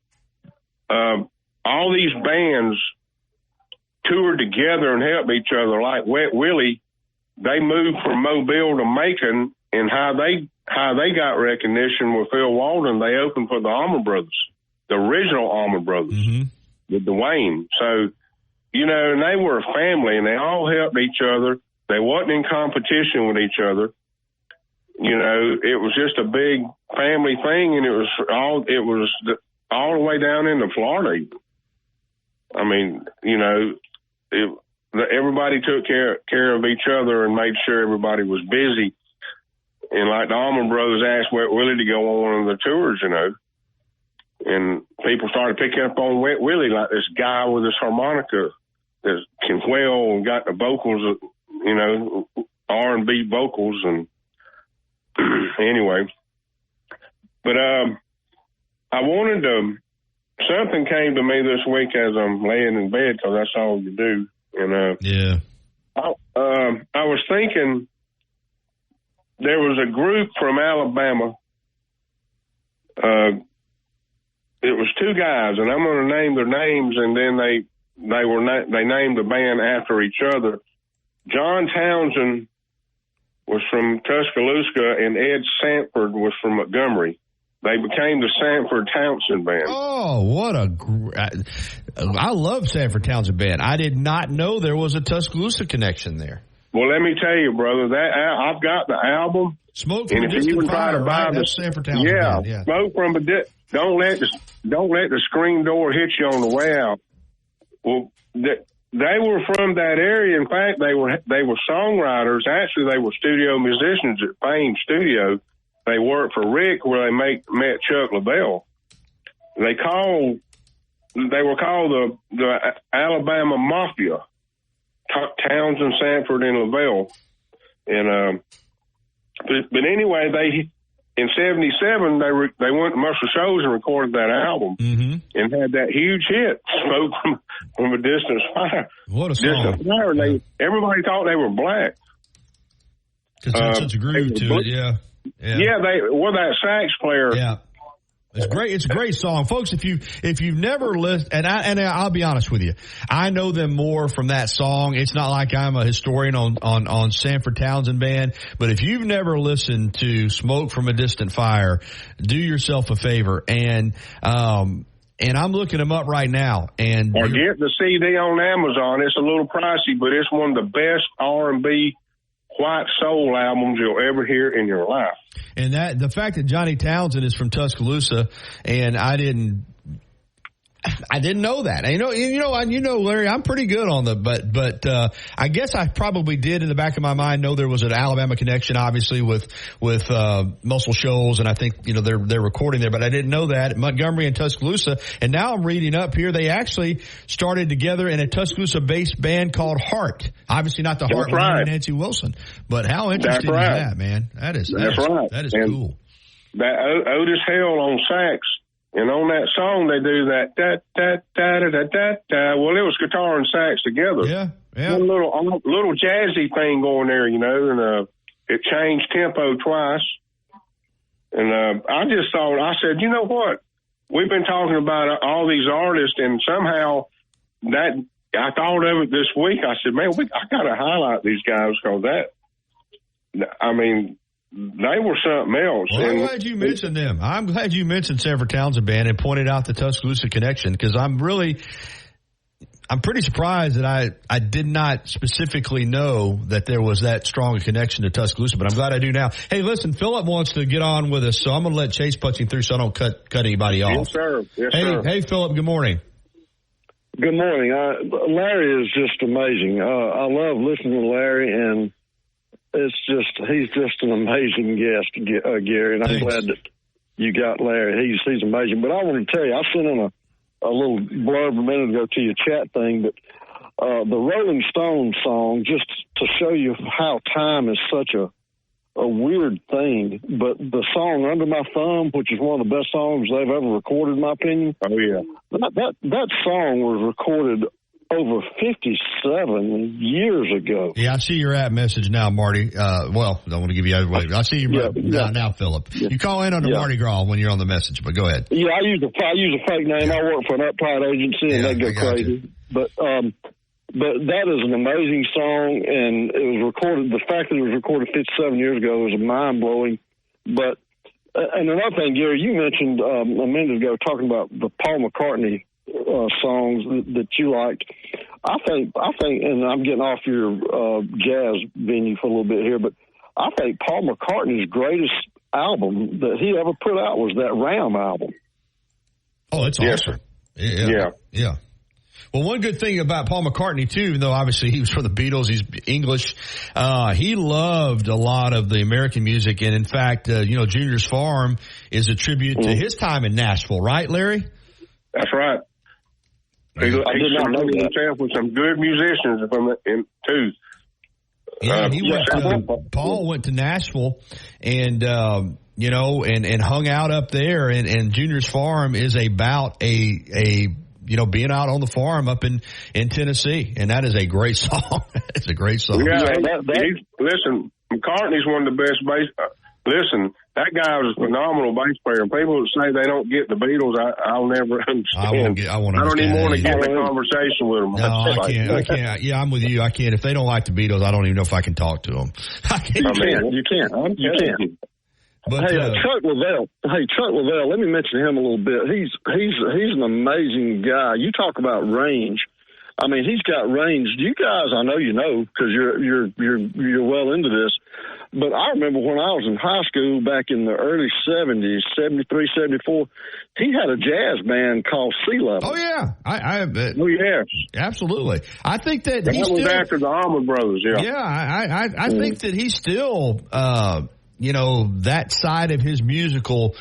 All these bands toured together and helped each other, like Wet Willie. They moved from Mobile to Macon, and how they got recognition with Phil Walden. They opened for the Allman Brothers, the original Allman Brothers, with Dwayne. So, you know, and they were a family, and they all helped each other. They wasn't in competition with each other. You know, it was just a big family thing, and it was all the way down into Florida. I mean, you know, everybody took care of each other and made sure everybody was busy. And like the Allman Brothers asked Wet Willie to go on one of the tours, you know. And people started picking up on Wet Willie, like this guy with his harmonica that can wail and got the vocals, you know, R&B vocals. And anyway, but I wanted to, something came to me this week as I'm laying in bed, because that's all you do. And I was thinking there was a group from Alabama. It was two guys, and I'm going to name their names, and then they named the band after each other. John Townsend was from Tuscaloosa, and Ed Sanford was from Montgomery. They became the Sanford Townsend Band. Oh, what I love Sanford Townsend Band. I did not know there was a Tuscaloosa connection there. Well, let me tell you, brother, I've got the album. Smoke from a Distant Fire, right? That's Sanford Townsend Band. Yeah, Smoke from a Don't let the screen door hit you on the way out. Well, they were from that area. In fact, they were songwriters. Actually, they were studio musicians at Fame Studio. They worked for Rick, where they met Chuck LaBelle. They were called the Alabama Mafia, Townsend, Sanford, and LaBelle. And but anyway, in '77 they went to Muscle Shoals and recorded that album, and had that huge hit, "Smoke from a Distant Fire." What a song! Distant Fire. And everybody thought they were black. Because such a groove to it, yeah. Yeah, that sax player. Yeah. It's great. It's a great song, folks. If you've never listened, and I'll be honest with you, I know them more from that song. It's not like I'm a historian on Sanford Townsend Band, but if you've never listened to "Smoke from a Distant Fire," do yourself a favor and I'm looking them up right now. Or get the CD on Amazon. It's a little pricey, but it's one of the best R&B white soul albums you'll ever hear in your life. And the fact that Johnny Townsend is from Tuscaloosa, and I didn't know that. You know, Larry, I'm pretty good on but I guess I probably did in the back of my mind know there was an Alabama connection, obviously with Muscle Shoals, and I think, you know, they're recording there, but I didn't know that. Montgomery and Tuscaloosa, and now I'm reading up here, they actually started together in a Tuscaloosa-based band called Heart. Obviously not the Heart with Nancy Wilson, but how interesting is that, man? That is cool. That Otis Hale on sax. And on that song, they do that da-da-da-da-da-da. Well, it was guitar and sax together. Yeah. One little jazzy thing going there, you know, and it changed tempo twice. And I just thought, I said, you know what? We've been talking about all these artists, and somehow I thought of it this week. I said, man, I got to highlight these guys because they were something else. Well, I'm glad you mentioned them. I'm glad you mentioned Sanford Townsend Band and pointed out the Tuscaloosa connection, because I'm pretty surprised that I did not specifically know that there was that strong a connection to Tuscaloosa, but I'm glad I do now. Hey, listen, Philip wants to get on with us, so I'm going to let Chase punch him through so I don't cut anybody off. Yes, sir. Yes, sir. Hey, Philip, good morning. Good morning. Larry is just amazing. I love listening to Larry, and he's just an amazing guest, Gary, and I'm glad that you got Larry. He's amazing. But I want to tell you, I sent in a little blurb a minute ago to your chat thing, but the Rolling Stones song, just to show you how time is such a weird thing, but the song Under My Thumb, which is one of the best songs they've ever recorded, in my opinion. Oh, yeah. That song was recorded over 57 years ago. Yeah, I see your app message now, Marty. Well, don't want to give you away. I see your now, Philip. Yeah. You call in under Mardi Gras when you're on the message, but go ahead. Yeah, I use a fake name. I work for an uptight agency, and they go crazy. But that is an amazing song, and it was recorded. The fact that it was recorded 57 years ago is mind blowing. But and another thing, Gary, you mentioned a minute ago talking about the Paul McCartney songs that you liked. I think, and I'm getting off your jazz venue for a little bit here, but I think Paul McCartney's greatest album that he ever put out was that Ram album. Oh, it's awesome. Yeah. Well, one good thing about Paul McCartney, too, even though obviously he was from the Beatles, he's English, he loved a lot of the American music. And, in fact, Junior's Farm is a tribute to his time in Nashville, right, Larry? That's right. He surrounded himself with some good musicians too. Yeah, Paul went to Nashville and hung out up there, and Junior's Farm is about being out on the farm up in Tennessee, and that is a great song. It's a great song. Yeah, listen, McCartney's one of the best bass. Listen, that guy was a phenomenal bass player. And people that say they don't get the Beatles, I'll never understand. I don't even want to get in a conversation with them. No, I can't. Yeah, I'm with you. I can't. If they don't like the Beatles, I don't even know if I can talk to them. You can't. But, Chuck Leavell. Chuck Leavell. Let me mention him a little bit. He's an amazing guy. You talk about range. I mean, he's got range. You guys, I know you know because you're well into this. But I remember when I was in high school back in the early 70s, 73, 74, he had a jazz band called Sea Level. Oh, yeah. Oh, yeah. Absolutely. I think that was after the Allman Brothers, yeah. Yeah, I think that he's still, that side of his musical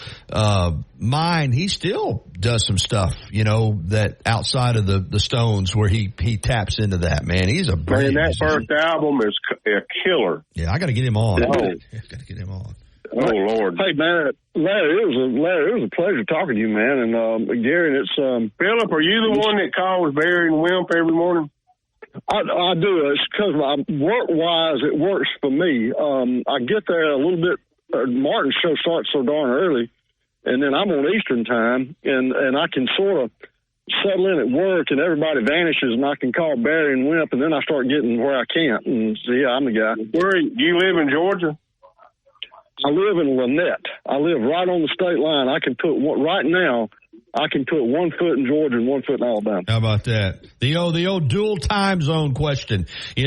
mind, he still does some stuff, that outside of the Stones where he taps into that, man. He's a brilliant musician. First album is a killer. Yeah, I got to get him on. Oh. Got to get him on. Oh, Lord. Hey, man, Larry, it was a pleasure talking to you, man. And Gary, and it's Philip, are you the one that calls Barry and Wimp every morning? I do. It's because work-wise, it works for me. I get there a little bit. Martin's show starts so darn early, and then I'm on Eastern time, and I can sort of settle in at work, and everybody vanishes, and I can call Barry and Wimp, and then I start getting where I can't. And so, yeah, I'm the guy. Where do you live in Georgia? I live in Lynette. I live right on the state line. I can put right now. I can put 1 foot in Georgia and 1 foot in Alabama. How about that? The old dual time zone question. Do you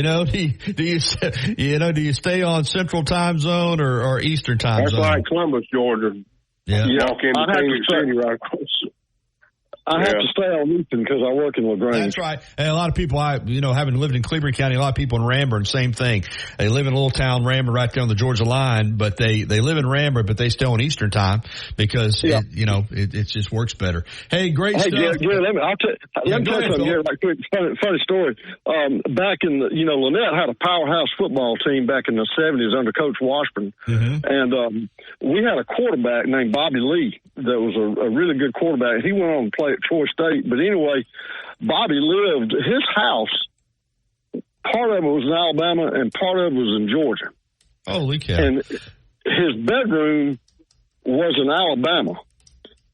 stay on Central Time Zone or Eastern Time Zone? That's like Columbus, Georgia. Yeah. You walk into Phoenix City right across. I have to stay on Eastern because I work in LaGrange. That's right. And a lot of people, having lived in Cleveland County, a lot of people in Ramburn, same thing. They live in a little town, Ramburn, right there on the Georgia line, but they live in Ramburn, but they stay on Eastern time because, it just works better. Hey, great stuff. Hey, Gary, let me tell you something, Gary, like quick, funny story. Back in Lynette had a powerhouse football team back in the 70s under Coach Washburn. Mm-hmm. And we had a quarterback named Bobby Lee that was a really good quarterback. He went on to play at Troy State. But anyway, Bobby lived, his house, part of it was in Alabama and part of it was in Georgia. Holy cow. And his bedroom was in Alabama.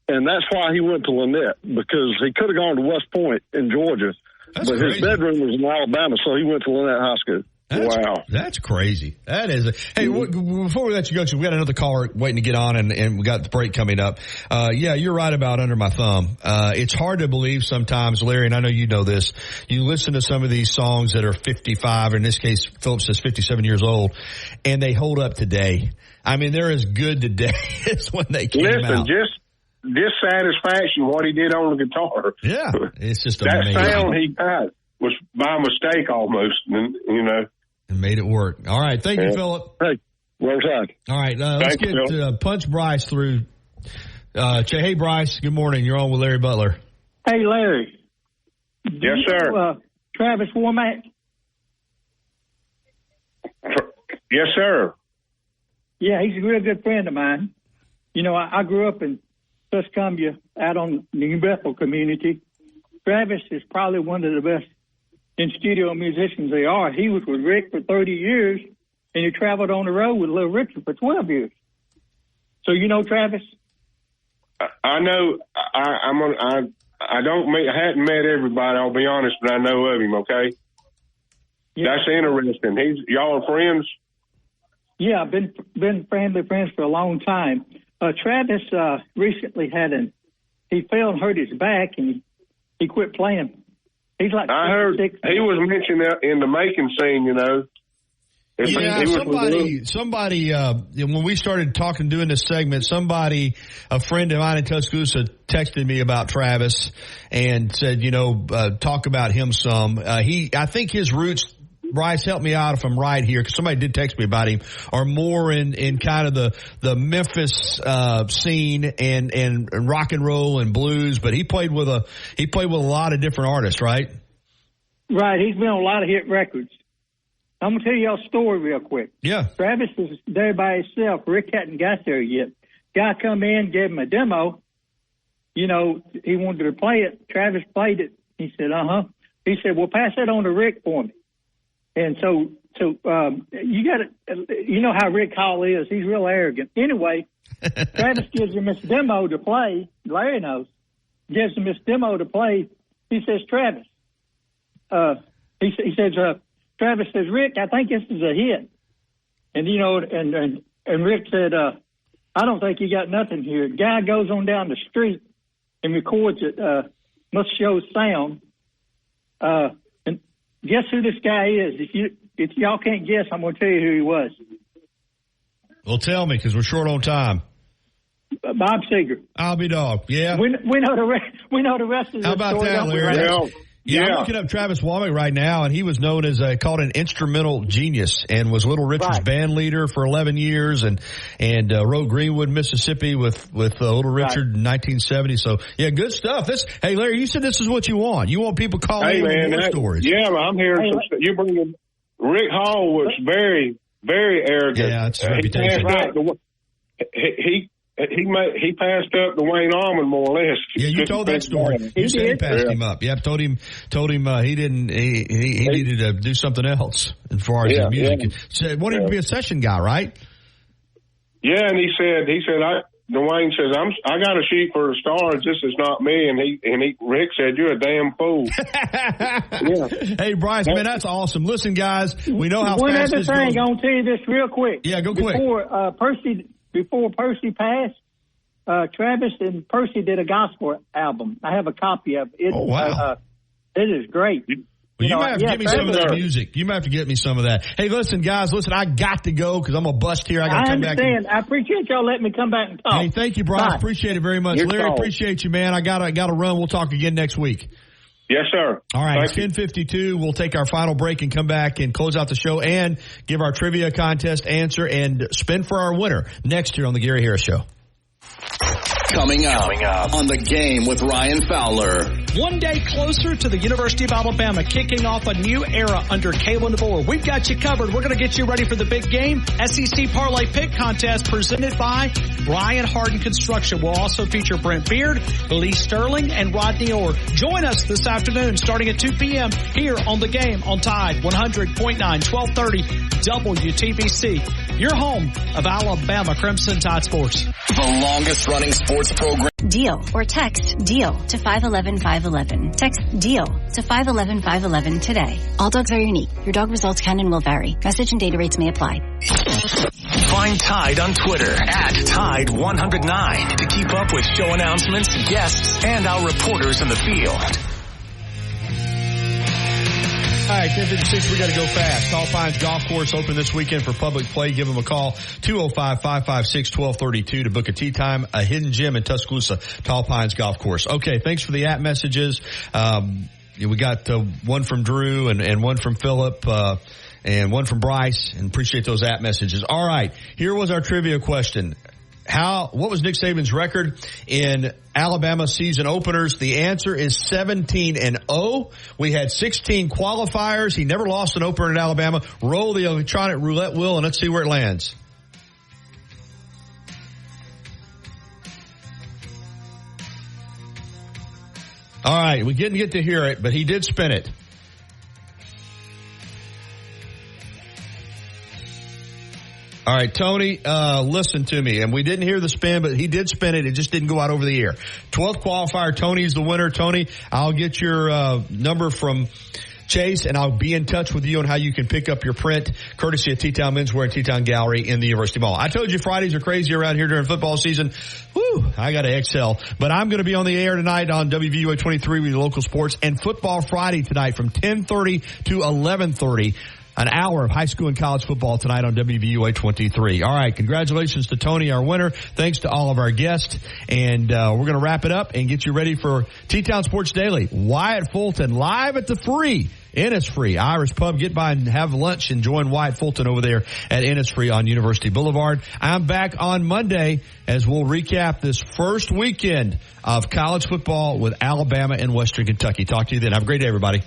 And that's why he went to Lynette, because he could have gone to West Point in Georgia. But his bedroom was in Alabama, so he went to Lynette High School. Wow. That's crazy. That is. Hey, before we let you go, we got another caller waiting to get on, and we got the break coming up. Yeah, you're right about Under My Thumb. It's hard to believe sometimes, Larry, and I know you know this. You listen to some of these songs that are 55, or in this case, Phillips says 57 years old, and they hold up today. I mean, they're as good today as when they came out. Listen, dissatisfaction, what he did on the guitar. Yeah, it's just that amazing. sound he got was by mistake almost, And made it work. All right. Thank you, Philip. Hey, well done. All right. Let's get Punch Bryce through. Hey, Bryce. Good morning. You're on with Larry Butler. Hey, Larry. Yes, sir. Travis Womack? Yes, sir. Yeah, he's a real good friend of mine. I grew up in Tuscumbia out on the New Bethel community. Travis is probably one of the best in-studio musicians they are. He was with Rick for 30 years, and he traveled on the road with Little Richard for 12 years. So you know Travis? I know. I hadn't met everybody, I'll be honest, but I know of him, okay? Yeah. That's interesting. Y'all are friends? Yeah, I've been family friends for a long time. Travis recently he fell and hurt his back, and he quit playing. He's like, I heard he was mentioned in the making scene, Somebody, when we started doing this segment, a friend of mine in Tuscaloosa texted me about Travis and said, talk about him some. I think his roots, Bryce, help me out if I'm right here, because somebody did text me about him, are more in kind of the Memphis scene and rock and roll and blues, but he played with a lot of different artists, right? Right. He's been on a lot of hit records. I'm going to tell you a story real quick. Yeah. Travis was there by himself. Rick hadn't got there yet. Guy come in, gave him a demo. He wanted to play it. Travis played it. He said, uh-huh. He said, well, pass that on to Rick for me. And so you got to, you know how Rick Hall is. He's real arrogant. Anyway, Travis gives him this demo to play. Larry knows. Gives him this demo to play. He says, Travis. He says, Travis says, Rick, I think this is a hit. And, and Rick said, I don't think you got nothing here. The guy goes on down the street and records it, must show sound. And guess who this guy is? If y'all can't guess, I'm going to tell you who he was. Well, tell me, because we're short on time. Bob Seger. I'll be dog. Yeah. We know the rest of the story. How about that, Larry? Yeah, I'm looking up Travis Womack right now, and he was known as called an instrumental genius, and was Little Richard's band leader for 11 years, and wrote Greenwood, Mississippi with Little Richard in 1970. So yeah, good stuff. Hey Larry, you said this is what you want. You want people calling in with stories. Yeah, I'm hearing you bringing. Rick Hall was very, very arrogant. Yeah, that's reputation. He passed up the Wayne Allman more or less. Yeah, you told that story. You said he passed him up. Yeah, told him he didn't. He needed to do something else as far as his music. Said wanted to be a session guy, right? Yeah, and he said Dwayne says, I got a sheet for the Stars. This is not me. And Rick said, you're a damn fool. Yeah. Hey, Bryce, man, that's awesome. Listen, guys, we know how One fast other this thing, goes. I'm going to tell you this real quick. Yeah, go quick. Before Percy passed, Travis and Percy did a gospel album. I have a copy of it. Oh, wow. It is great. Well, you might have to get me some of that music. You might have to get me some of that. Hey, listen, guys, I got to go because I'm a bust here. I got to come back. I understand. I appreciate y'all letting me come back and talk. Hey, thank you, Bryce. Bye. Appreciate it very much. Larry, appreciate you, man. I got to run. We'll talk again next week. Yes, sir. All right, it's 10:52. We'll take our final break and come back and close out the show and give our trivia contest answer and spin for our winner next year on the Gary Harris Show. Coming up on The Game with Ryan Fowler. One day closer to the University of Alabama kicking off a new era under Kalen DeBoer. We've got you covered. We're going to get you ready for the big game. SEC Parlay Pick Contest presented by Brian Harden Construction. We'll also feature Brent Beard, Lee Sterling, and Rodney Orr. Join us this afternoon starting at 2 p.m. here on The Game on Tide 100.9, 1230 WTBC. Your home of Alabama Crimson Tide Sports. The longest running sports program. DEAL or text DEAL to 511-511. Text DEAL to 511-511 today. All dogs are unique. Your dog results can and will vary. Message and data rates may apply. Find Tide on Twitter @Tide109 to keep up with show announcements, guests, and our reporters in the field. All right, 10:56, we got to go fast. Tall Pines Golf Course open this weekend for public play. Give them a call, 205-556-1232 to book a tee time, a hidden gem in Tuscaloosa, Tall Pines Golf Course. Okay, thanks for the app messages. We got one from Drew and one from Philip and one from Bryce, and appreciate those app messages. All right, here was our trivia question. What was Nick Saban's record in Alabama season openers? The answer is 17-0. We had 16 qualifiers. He never lost an opener in Alabama. Roll the electronic roulette wheel and let's see where it lands. All right, we didn't get to hear it, but he did spin it. All right, Tony, listen to me. And we didn't hear the spin, but he did spin it. It just didn't go out over the air. 12th qualifier, Tony's the winner. Tony, I'll get your number from Chase, and I'll be in touch with you on how you can pick up your print, courtesy of T-Town Menswear and T-Town Gallery in the University Mall. I told you Fridays are crazy around here during football season. Whew, I got to excel. But I'm going to be on the air tonight on WVUA 23 with local sports and Football Friday tonight from 10:30 to 11:30. An hour of high school and college football tonight on WVUA 23. All right, congratulations to Tony, our winner. Thanks to all of our guests. And we're going to wrap it up and get you ready for T-Town Sports Daily. Wyatt Fulton live at the free Innisfree Irish Pub. Get by and have lunch and join Wyatt Fulton over there at Innisfree on University Boulevard. I'm back on Monday as we'll recap this first weekend of college football with Alabama and Western Kentucky. Talk to you then. Have a great day, everybody.